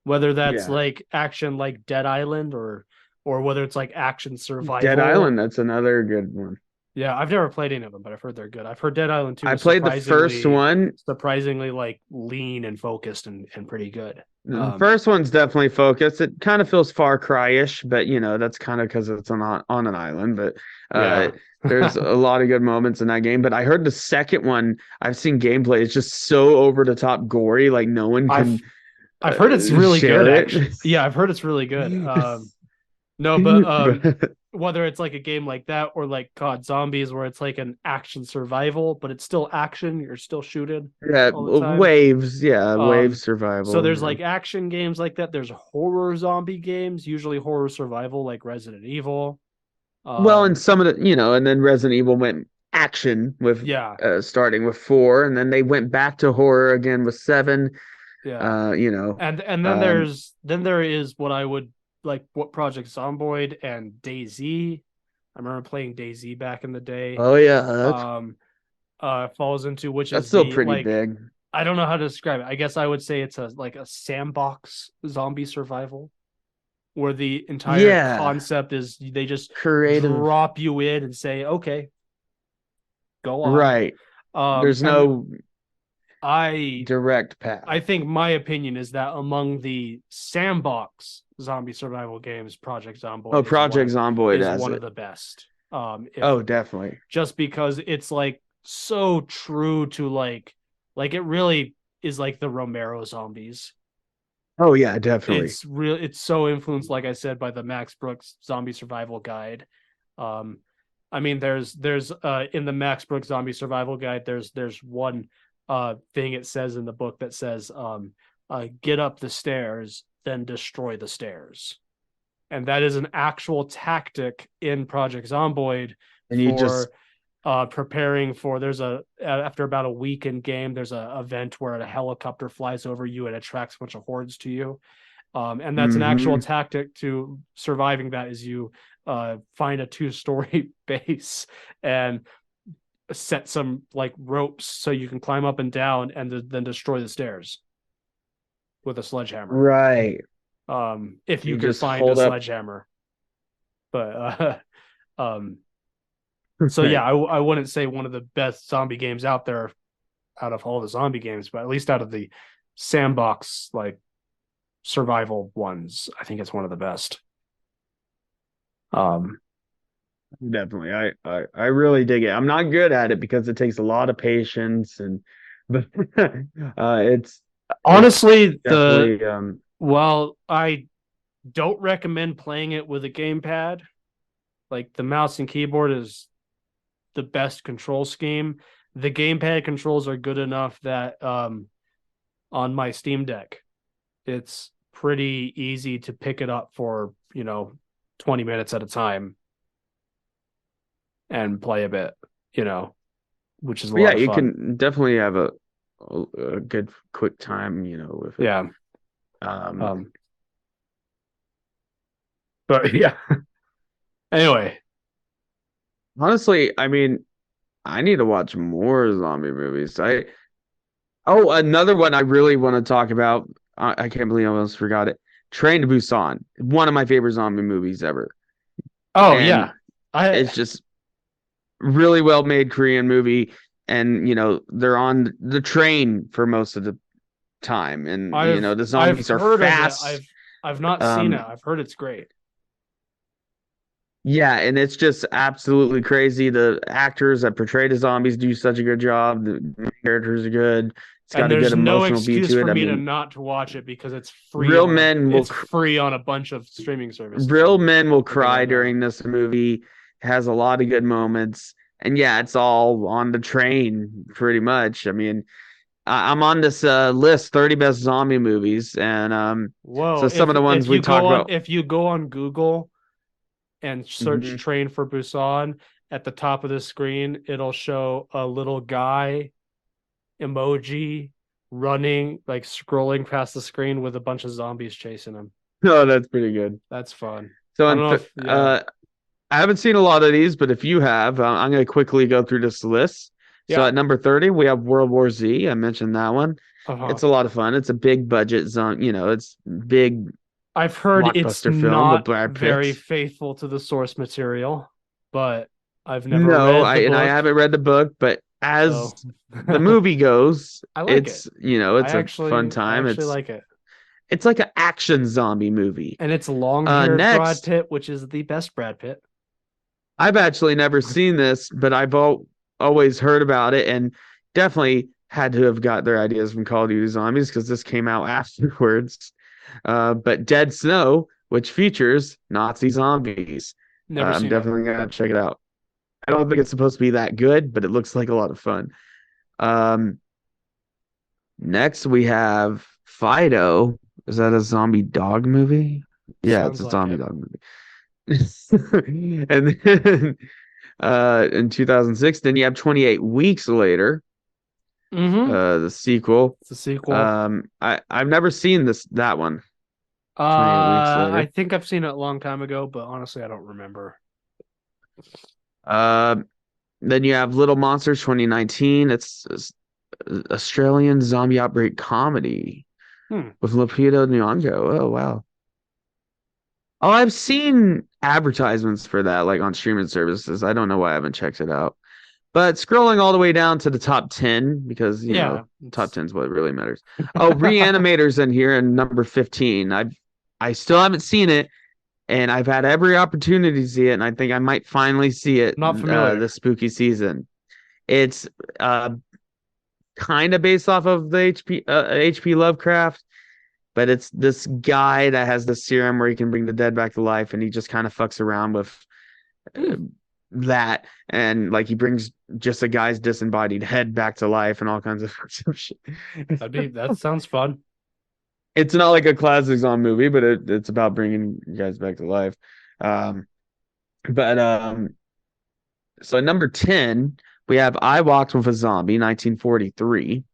whether that's Yeah. like action like Dead Island or whether it's like action survival. Dead Island, that's another good one. Yeah, I've never played any of them, but I've heard they're good. I've heard Dead Island 2 I is played the first one. surprisingly like lean and focused and pretty good. The first one's definitely focused. It kind of feels Far Cry-ish, but that's kind of because it's on an island. But Yeah. there's a lot of good moments in that game. But I heard the second one, I've seen gameplay. It's just so over the top gory, like no one can. I've heard it's really good, it. actually. Yeah, I've heard it's really good. No, but whether it's like a game like that or like COD Zombies, where it's like an action survival, but it's still action. You're still shooting. Yeah, all the time. waves. Yeah, wave survival. So there's like action games like that. There's horror zombie games, usually horror survival, like Resident Evil. Well, and some of the, and then Resident Evil went action with starting with 4, and then they went back to horror again with 7. Yeah. And then there is what I would like what Project Zomboid and DayZ. I remember playing DayZ back in the day. Oh yeah. Falls into which that's is still pretty big. I don't know how to describe it. I guess I would say it's a sandbox zombie survival where the entire concept is they just drop you in and say, okay, go on. Right. There's no direct path. I think my opinion is that among the sandbox zombie survival games, Project Zomboid is one of the best. Definitely. Just because it's like so true to like it really is like the Romero zombies. Oh yeah, definitely. It's so influenced, like I said, by the Max Brooks Zombie Survival Guide. I mean, there's in the Max Brooks Zombie Survival Guide, there's one thing it says in the book that says, get up the stairs, then destroy the stairs. And that is an actual tactic in Project Zomboid preparing for after about a week in game, there's a event where a helicopter flies over you and attracts a bunch of hordes to you. And that's an actual tactic to surviving that is you find a 2-story base and set some like ropes so you can climb up and down and then destroy the stairs with a sledgehammer. Right. If you can just find a hold up. sledgehammer. But so yeah, I wouldn't say one of the best zombie games out there out of all the zombie games, but at least out of the sandbox like survival ones, I think it's one of the best. Definitely. I really dig it. I'm not good at it because it takes a lot of patience and but it's honestly definitely well, I don't recommend playing it with a gamepad. Like the mouse and keyboard is the best control scheme. The gamepad controls are good enough that on my Steam Deck, it's pretty easy to pick it up for, 20 minutes at a time and play a bit, which is a lot of fun. You can definitely have a good quick time, with it. Yeah. But yeah. Anyway, honestly, I mean, I need to watch more zombie movies. Another one I really want to talk about. I can't believe I almost forgot it. Train to Busan, one of my favorite zombie movies ever. Oh, and yeah. It's just really well made Korean movie, and they're on the train for most of the time, and the zombies are fast. I've not seen it. I've heard it's great. Yeah, and it's just absolutely crazy. The actors that portray the zombies do such a good job. The characters are good. It's got a good emotional beat to it. For me to not to watch it because it's free. It's free on a bunch of streaming services. Real men will cry during this movie. It has a lot of good moments, and yeah, it's all on the train pretty much. I mean, I'm on this list, 30 best zombie movies, and so some of the ones we talk about. If you go on Google and search Train for Busan, at the top of the screen, it'll show a little guy emoji running, like scrolling past the screen with a bunch of zombies chasing him. Oh, that's pretty good. That's fun. So I haven't seen a lot of these, but if you have, I'm going to quickly go through this list. Yeah. So at number 30, we have World War Z. I mentioned that one. It's a lot of fun. It's a big budget zone. It's big. I've heard it's not very faithful to the source material, but I've never read the book. And I haven't read the book, but as the movie goes, it's a fun time. I actually like it. It's like an action zombie movie. And it's long-haired Brad Pitt, which is the best Brad Pitt. I've actually never seen this, but I've always heard about it and definitely had to have got their ideas from Call of Duty Zombies because this came out afterwards. But Dead Snow, which features Nazi zombies. I'm definitely going to check it out. I don't think it's supposed to be that good, but it looks like a lot of fun. Next, we have Fido. Is that a zombie dog movie? Yeah, it's a zombie dog movie. And then in 2006, then you have 28 Weeks Later. The sequel. It's a sequel. I've never seen that one. 28 Weeks Later. I think I've seen it a long time ago, but honestly, I don't remember. Then you have Little Monsters 2019. It's Australian zombie outbreak comedy with Lupita Nyong'o. Oh wow. Oh, I've seen advertisements for that, like on streaming services. I don't know why I haven't checked it out. But scrolling all the way down to the top 10, because top 10 is what really matters. Oh, Reanimator's in here in number 15. I still haven't seen it, and I've had every opportunity to see it, and I think I might finally see it this spooky season. It's kind of based off of the H.P. Lovecraft, but it's this guy that has the serum where he can bring the dead back to life, and he just kind of fucks around with that, and like he brings just a guy's disembodied head back to life and all kinds of shit. That sounds fun. It's not like a classic zombie movie, but it's about bringing guys back to life. So at number 10, we have I Walked with a Zombie, 1943,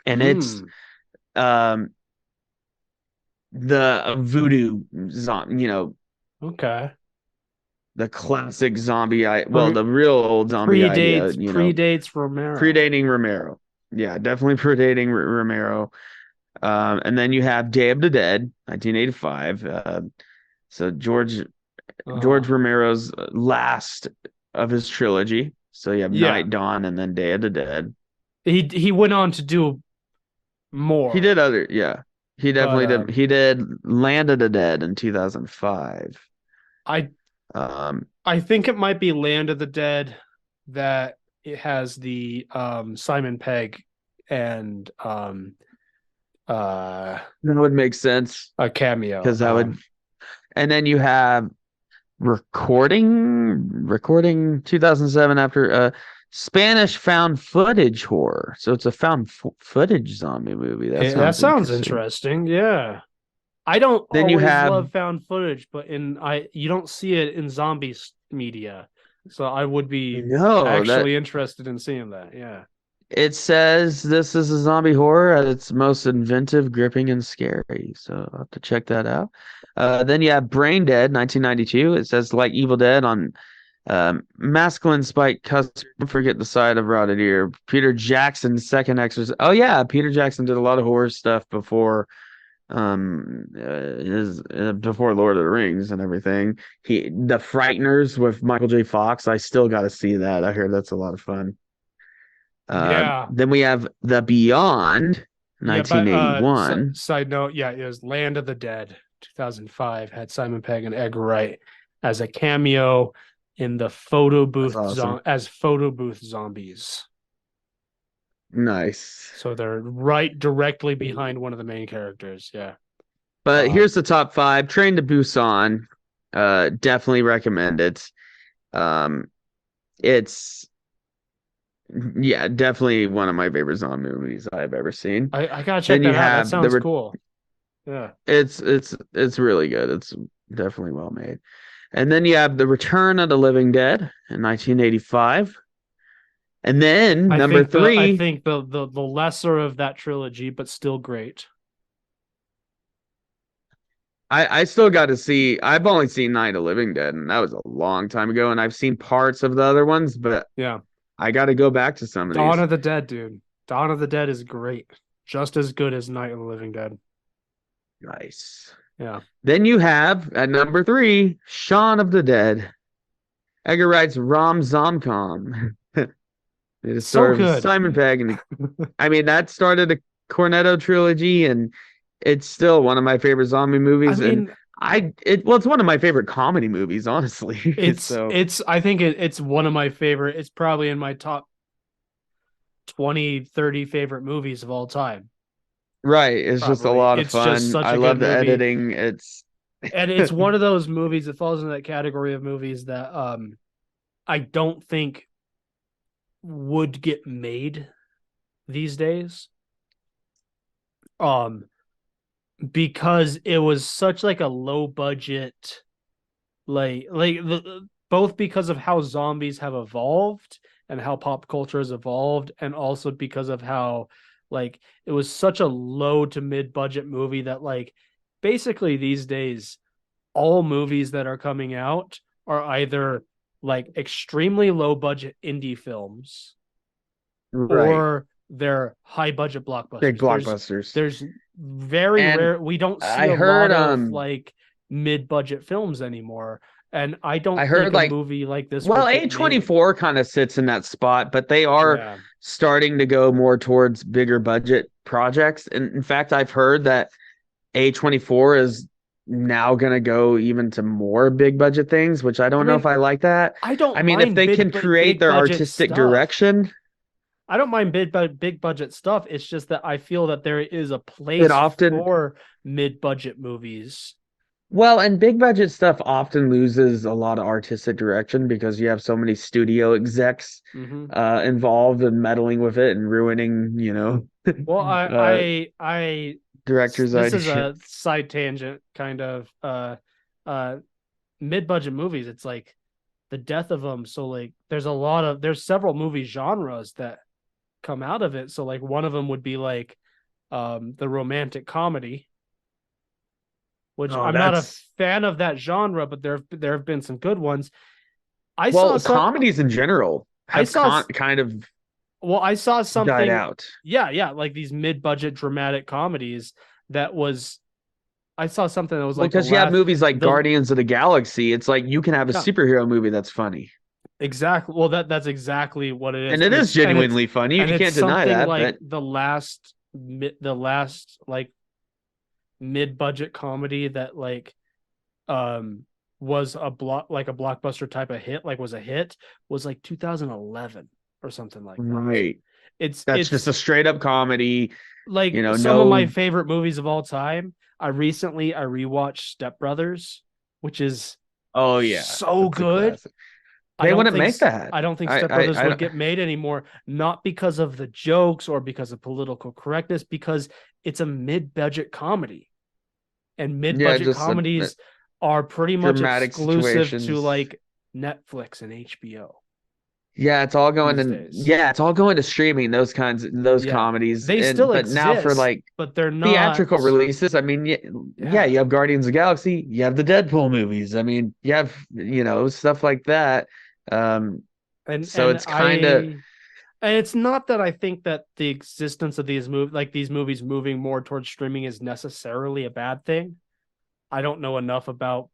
and it's the voodoo zombie. Okay. the classic zombie, Pre- the real old zombie idea, predates Romero. predating Romero. Yeah, definitely predating Romero. And then you have Day of the Dead, 1985. So George Romero's last of his trilogy. So you have Yeah. Night, Dawn, and then Day of the Dead. He went on to do more. He did other, yeah. He definitely did. He did Land of the Dead in 2005. I Um, I think it might be Land of the Dead that it has the Simon Pegg and that would make sense a cameo. because that would, and then you have recording 2007 after Spanish found footage horror. So it's a found footage zombie movie. That sounds interesting. Yeah. I don't Then you always have love found footage, but you don't see it in zombie media. So I would be actually interested in seeing that. Yeah. It says this is a zombie horror at its most inventive, gripping, and scary. So I'll have to check that out. Then you have Brain Dead, 1992. It says like Evil Dead on masculine spike cusp. Forget the side of rotted ear. Peter Jackson's second exorcism. Oh yeah, Peter Jackson did a lot of horror stuff before before Lord of the Rings and everything. The Frighteners with Michael J. Fox. I still got to see that. I heard that's a lot of fun. Yeah. Then we have The Beyond, 1981. Side note, yeah, it was Land of the Dead, 2005. Had Simon Pegg and Edgar Wright as a cameo in the photo booth as photo booth zombies. Nice. So they're right directly behind one of the main characters. Yeah. But here's the top 5. Train to Busan. Definitely recommend it. It's definitely one of my favorite zombie movies I've ever seen. I gotta check that out. That sounds cool. Yeah. It's really good. It's definitely well made. And then you have The Return of the Living Dead in 1985. And then number 3. I think the lesser of that trilogy, but still great. I still got to see. I've only seen Night of the Living Dead, and that was a long time ago. And I've seen parts of the other ones, but yeah, I got to go back to some of Dawn of the Dead, dude. Dawn of the Dead is great, just as good as Night of the Living Dead. Nice. Yeah. Then you have at number 3, Shaun of the Dead. Edgar Wright's Rom Zomcom. It is so good. Simon Pegg, and I mean that started a Cornetto trilogy, and it's still one of my favorite zombie movies. I mean, it's one of my favorite comedy movies, honestly. I think it's one of my favorite. It's probably in my top 20, 30 favorite movies of all time. Right. It's just a lot of fun. I love the editing. And it's one of those movies that falls into that category of movies that I don't think would get made these days. Because it was such like a low budget, both because of how zombies have evolved and how pop culture has evolved, and also because of how like it was such a low to mid budget movie that like basically these days all movies that are coming out are either like extremely low budget indie films, right, or they're high budget blockbusters. Big blockbusters. There's very rare. We don't see a lot of like mid budget films anymore. And I don't think a movie like this. Well, A24 kind of sits in that spot, but they are starting to go more towards bigger budget projects. And in fact, I've heard that A24 is now going to go even to more big budget things, which I don't know if I like that. I mean, if they can create their artistic direction. I don't mind big budget stuff. It's just that I feel that there is a place for mid budget movies. Well, and big budget stuff often loses a lot of artistic direction because you have so many studio execs involved and meddling with it and ruining, Well, I director's idea. This is a side tangent kind of mid budget movies. It's like the death of them. So like there's several movie genres that come out of it. So like one of them would be like the romantic comedy. which Oh, I'm not a fan of that genre, but there have been some good ones. Comedies in general have kind of I saw something died out. Yeah, like these mid-budget dramatic comedies that was I saw something that was like because you have movies like Guardians of the Galaxy. It's like you can have a superhero movie that's funny. Exactly. Well, that's exactly what it is, and it is genuinely funny. You can't deny that. Like but the last like mid-budget comedy that like was a blockbuster type of hit, like was a hit, was like 2011 or something like that. Right. It's just a straight up comedy. Like some of my favorite movies of all time. I rewatched Step Brothers, which is so good. They wouldn't make that. I don't think Step Brothers would get made anymore, not because of the jokes or because of political correctness, because it's a mid-budget comedy. And mid-budget comedies are pretty much exclusive to like Netflix and HBO. Yeah, it's all going to streaming. Those comedies. They still exist, now for like, but they're not theatrical releases. I mean, yeah, you have Guardians of the Galaxy, you have the Deadpool movies. I mean, you have stuff like that. It's kind of. And it's not that I think that the existence of these movies moving more towards streaming is necessarily a bad thing. I don't know enough about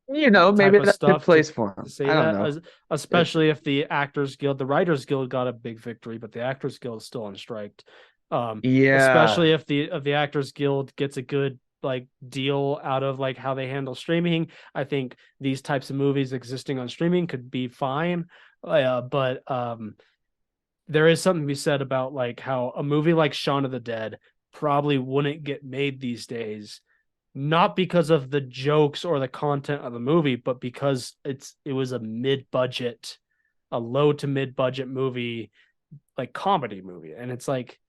maybe that's a good place for them. I don't know. Especially if the Actors Guild, the Writers Guild got a big victory, but the Actors Guild is still on strike. Especially if the Actors Guild gets a good like deal out of like how they handle streaming. I think these types of movies existing on streaming could be fine. But there is something to be said about like how a movie like Shaun of the Dead probably wouldn't get made these days, not because of the jokes or the content of the movie, but because it was a low to mid-budget movie, like comedy movie. And it's like,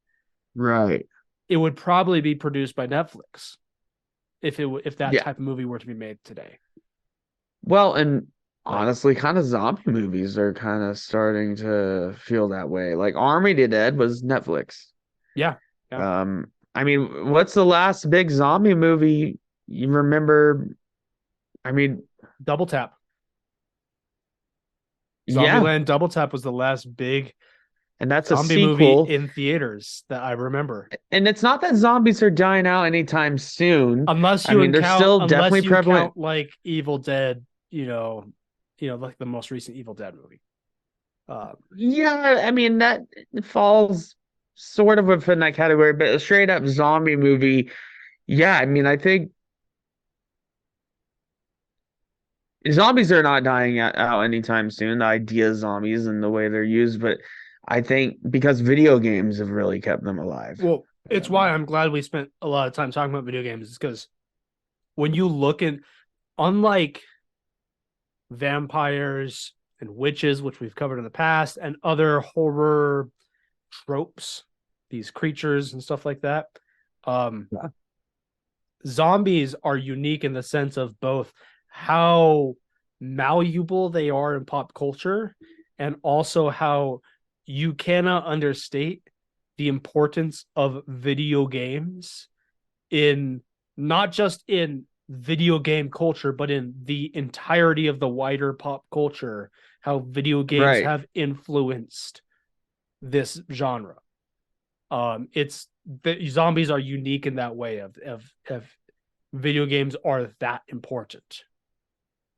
right, it would probably be produced by Netflix if that type of movie were to be made today. Well, and honestly, kind of zombie movies are kind of starting to feel that way. Like Army of the Dead was Netflix. Yeah. I mean, what's the last big zombie movie you remember? I mean, Double Tap. Zombieland Double Tap was the last big and that's zombie a sequel movie in theaters that I remember. And it's not that zombies are dying out anytime soon. Unless they're still definitely prevalent. Count like Evil Dead, like the most recent Evil Dead movie. Yeah, I mean that falls sort of within that category, but a straight up zombie movie, yeah, I mean I think zombies are not dying out anytime soon, the idea of zombies and the way they're used, but I think because video games have really kept them alive. Well, it's why I'm glad we spent a lot of time talking about video games, is because when you look at, unlike vampires and witches, which we've covered in the past, and other horror tropes, these creatures and stuff like that, zombies are unique in the sense of both how malleable they are in pop culture and also how you cannot understate the importance of video games in not just in video game culture, but in the entirety of the wider pop culture, how video games have influenced this genre. Zombies are unique in that way of video games are that important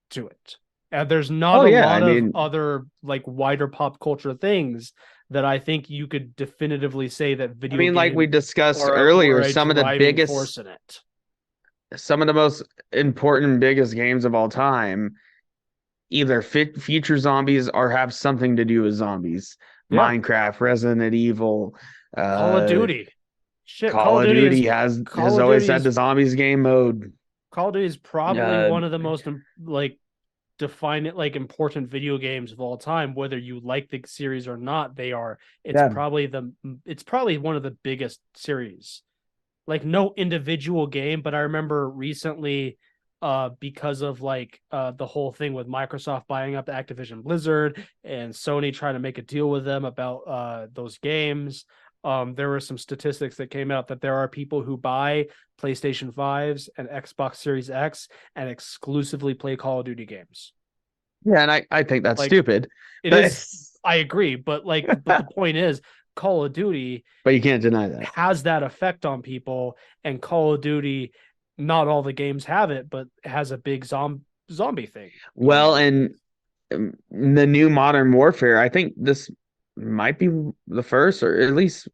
to it. And there's not a lot of other like wider pop culture things that I think you could definitively say that video games, like we discussed earlier, some of the biggest force in it. Some of the most important, biggest games of all time either feature zombies or have something to do with zombies. Yeah. Minecraft, Resident Evil, Call of Duty. Call of Duty has always had the zombies game mode. Call of Duty is probably one of the most important video games of all time. Whether you like the series or not, it's probably one of the biggest series. Like no individual game, but I remember recently, because of the whole thing with Microsoft buying up Activision Blizzard and Sony trying to make a deal with them about those games. there were some statistics that came out that there are people who buy PlayStation 5s and Xbox Series X and exclusively play Call of Duty games. Yeah, and I think that's stupid. It is. I agree, but but the point is, Call of Duty, but you can't deny that, has that effect on people, and Call of Duty, not all the games have it, but it has a big zombie thing. Well, and the new Modern Warfare, I think this might be the first, or at least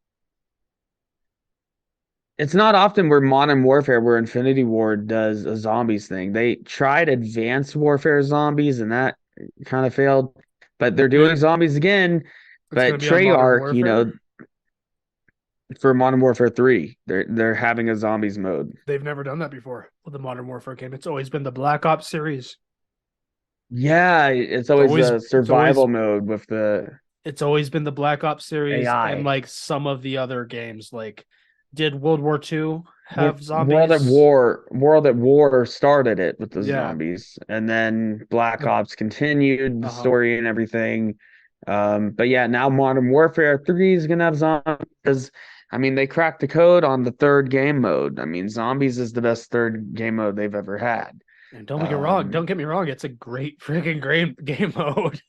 it's not often where Modern Warfare, where Infinity Ward does a zombies thing. They tried Advanced Warfare zombies, and that kind of failed. But they're doing zombies again. But Treyarch, for Modern Warfare 3, they're having a zombies mode. They've never done that before with the Modern Warfare game. It's always been the Black Ops series. Yeah, it's always a survival mode with the. It's always been the Black Ops series AI. And like some of the other games. Like, did World War II have zombies? World at War started it with the zombies, and then Black Ops continued the story and everything. But yeah, now Modern Warfare 3 is gonna have zombies. I mean, they cracked the code on the third game mode. I mean, zombies is the best third game mode they've ever had. And don't get me wrong. It's a great freaking great game mode.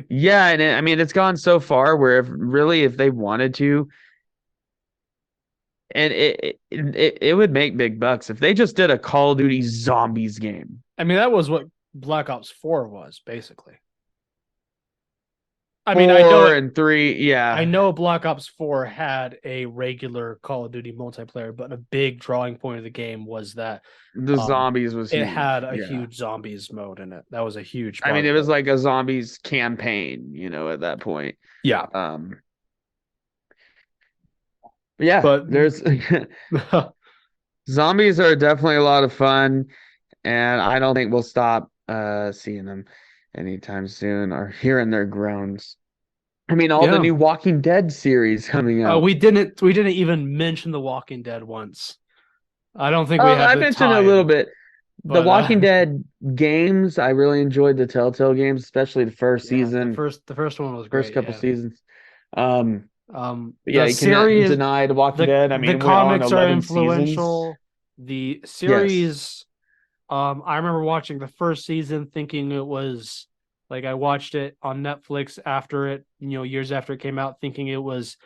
Yeah, and it's gone so far where if they wanted to, and it would make big bucks if they just did a Call of Duty Zombies game. I mean, that was what Black Ops 4 was, basically. I 4 and 3, yeah. I know Black Ops 4 had a regular Call of Duty multiplayer, but a big drawing point of the game was that the zombies was huge. It had a huge zombies mode in it. That was a huge part. I mean, it was like a zombies campaign, at that point. Yeah. Yeah, but there's zombies are definitely a lot of fun, and I don't think we'll stop seeing them anytime soon or hearing their groans. I mean, all the new Walking Dead series coming out. We didn't even mention the Walking Dead once. I don't think we have. I mentioned a little bit. The Walking Dead games, I really enjoyed the Telltale games, especially the first season. The first one was great. First couple seasons. Yeah, you cannot deny the Walking Dead. I mean, the comics are Seasons. influential. The series, I remember watching the first season, thinking it was like I watched it on Netflix after it, years after it came out, thinking it was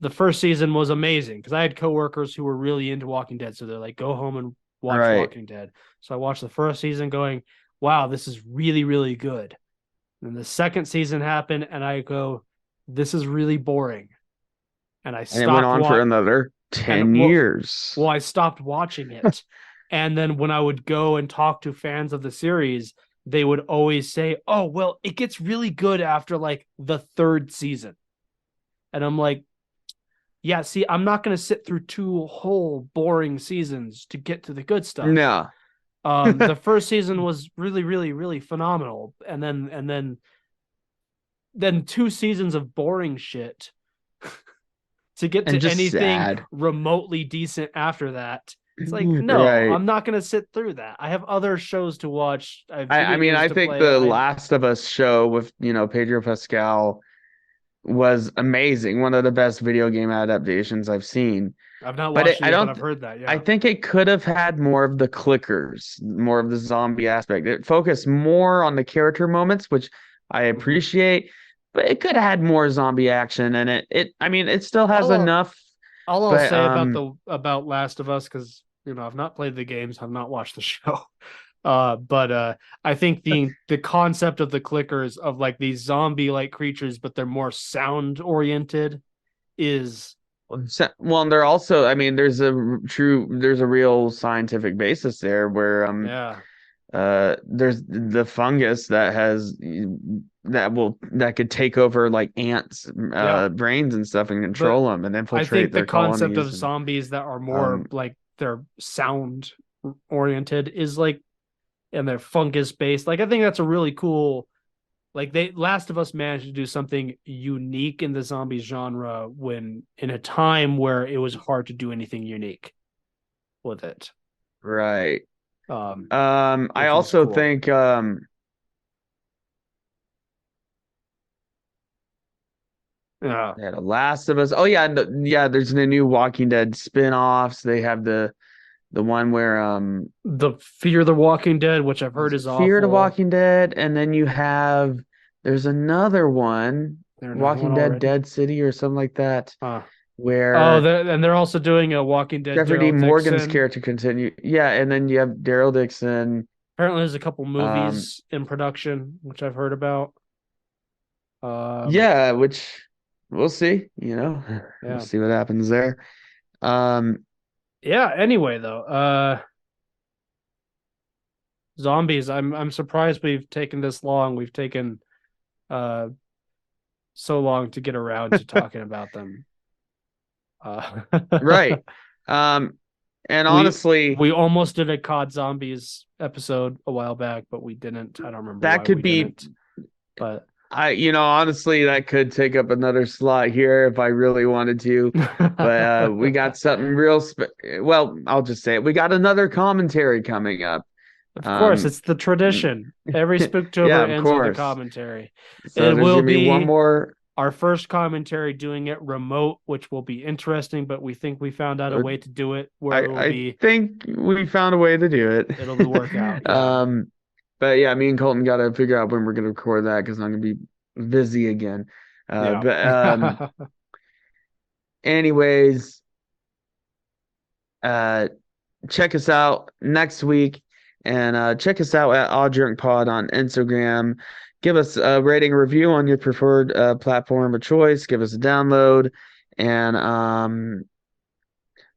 the first season was amazing because I had coworkers who were really into Walking Dead, so they're like, go home and watch Walking Dead. So I watched the first season, going, wow, this is really, really good. And the second season happened, and I go, this is really boring. And I stopped. And it went on for another 10 years. Well, I stopped watching it. And then when I would go and talk to fans of the series, they would always say, oh, well, it gets really good after like the third season. And I'm like, yeah, see, I'm not going to sit through 2 whole boring seasons to get to the good stuff. No. The first season was really, really, really phenomenal. And then 2 seasons of boring shit to get to anything remotely decent after that. It's like, no, I'm not going to sit through that. I have other shows to watch. I think the Last of Us show with, Pedro Pascal was amazing. One of the best video game adaptations I've seen. I've not watched it, but I've heard that. Yeah. I think it could have had more of the clickers, more of the zombie aspect. It focused more on the character moments, which I appreciate, but it could have had more zombie action. And it still has enough. All I'll say about Last of Us, because I've not played the games, I've not watched the show. But I think the concept of the clickers of like these zombie-like creatures, but they're more sound oriented, is well. And they're also, there's a real scientific basis there where there's the fungus that could take over like ants brains and stuff and control them and infiltrate. I think the concept of zombies that are more like they're sound oriented is like, and they're fungus based. Like, I think that's a really cool, like Last of Us managed to do something unique in the zombie genre when in a time where it was hard to do anything unique with it. Right. I also think Yeah. They had a Last of Us. Oh yeah, yeah. There's the new Walking Dead spin-offs. They have the one where The Fear the Walking Dead, which I've heard is Fear the awful. Walking Dead, and then there's another one, Walking Dead Dead City or something like that, where and they're also doing a Walking Dead Jeffrey D. Daryl Morgan's Dixon. character continue. Yeah, and then you have Daryl Dixon. Apparently, there's a couple movies in production, which I've heard about. Yeah, which we'll see. We'll see what happens there. Yeah. Anyway, though, zombies. I'm surprised we've taken this long. We've taken so long to get around to talking about them. Right. And honestly, we almost did a COD Zombies episode a while back, but we didn't. I don't remember. That could be, didn't. But honestly, that could take up another slot here if I really wanted to. But we got something well, I'll just say it. We got another commentary coming up. Of course, it's the tradition. Every Spooktober ends with a commentary. So it will be one more. Our first commentary doing it remote, which will be interesting, but we think we found out a way to do it where I think we found a way to do it. It'll work out. Yeah. But yeah, me and Colton got to figure out when we're going to record that because I'm going to be busy again. But anyways, check us out next week and check us out at Odd Drunk Pod on Instagram. Give us a rating and review on your preferred platform of choice. Give us a download, and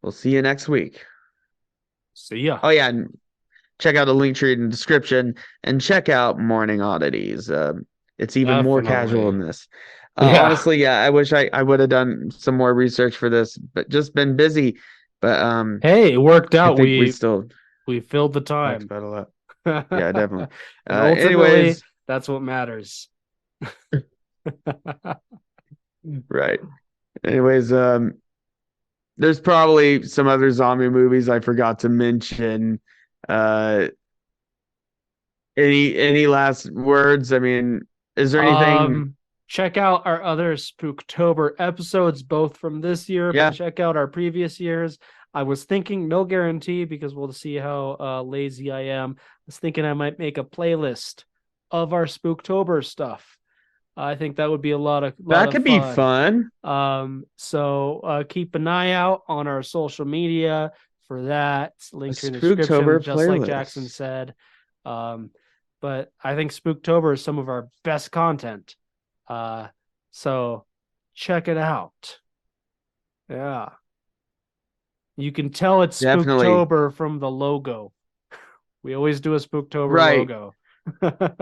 we'll see you next week. See ya. Oh yeah, and check out the link tree in the description, and check out Morning Oddities. It's even more casual than this. Honestly, yeah, I wish I would have done some more research for this, but just been busy. But hey, it worked out. We filled the time. About a lot. Yeah, definitely. Anyways. That's what matters. Right. Anyways, there's probably some other zombie movies I forgot to mention. Any last words? I mean, is there anything? Check out our other Spooktober episodes, both from this year, but check out our previous years. I was thinking, no guarantee, because we'll see how lazy I am. I was thinking I might make a playlist of our Spooktober stuff. I think that would be a lot of fun. That could be fun. So keep an eye out on our social media for that. Link in the description, just playlist. Like Jackson said. But I think Spooktober is some of our best content. So check it out. Yeah. You can tell it's Spooktober from the logo. We always do a Spooktober logo.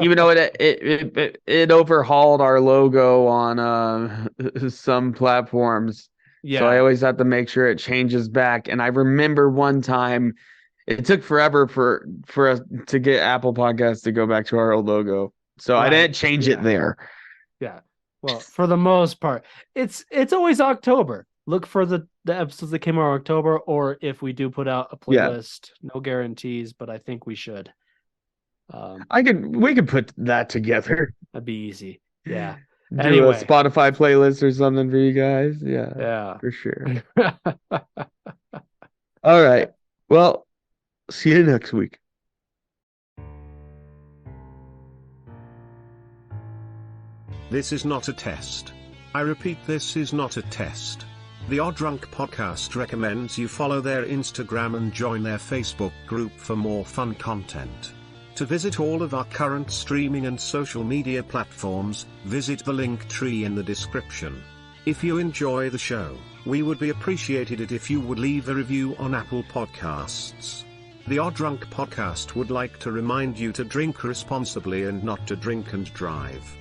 Even though it overhauled our logo on some platforms. Yeah. So I always have to make sure it changes back. And I remember one time it took forever for us to get Apple Podcasts to go back to our old logo. So I didn't change it there. Yeah. Well, for the most part, it's always October. Look for the episodes that came out in October, or if we do put out a playlist, no guarantees, but I think we should. We could put that together. That'd be easy. Yeah. Do a Spotify playlist or something for you guys. Yeah. For sure. All right. Well, see you next week. This is not a test. I repeat, this is not a test. The Odd Drunk Podcast recommends you follow their Instagram and join their Facebook group for more fun content. To visit all of our current streaming and social media platforms, visit the link tree in the description. If you enjoy the show, we would be appreciated if you would leave a review on Apple Podcasts. The Odd Drunk Podcast would like to remind you to drink responsibly and not to drink and drive.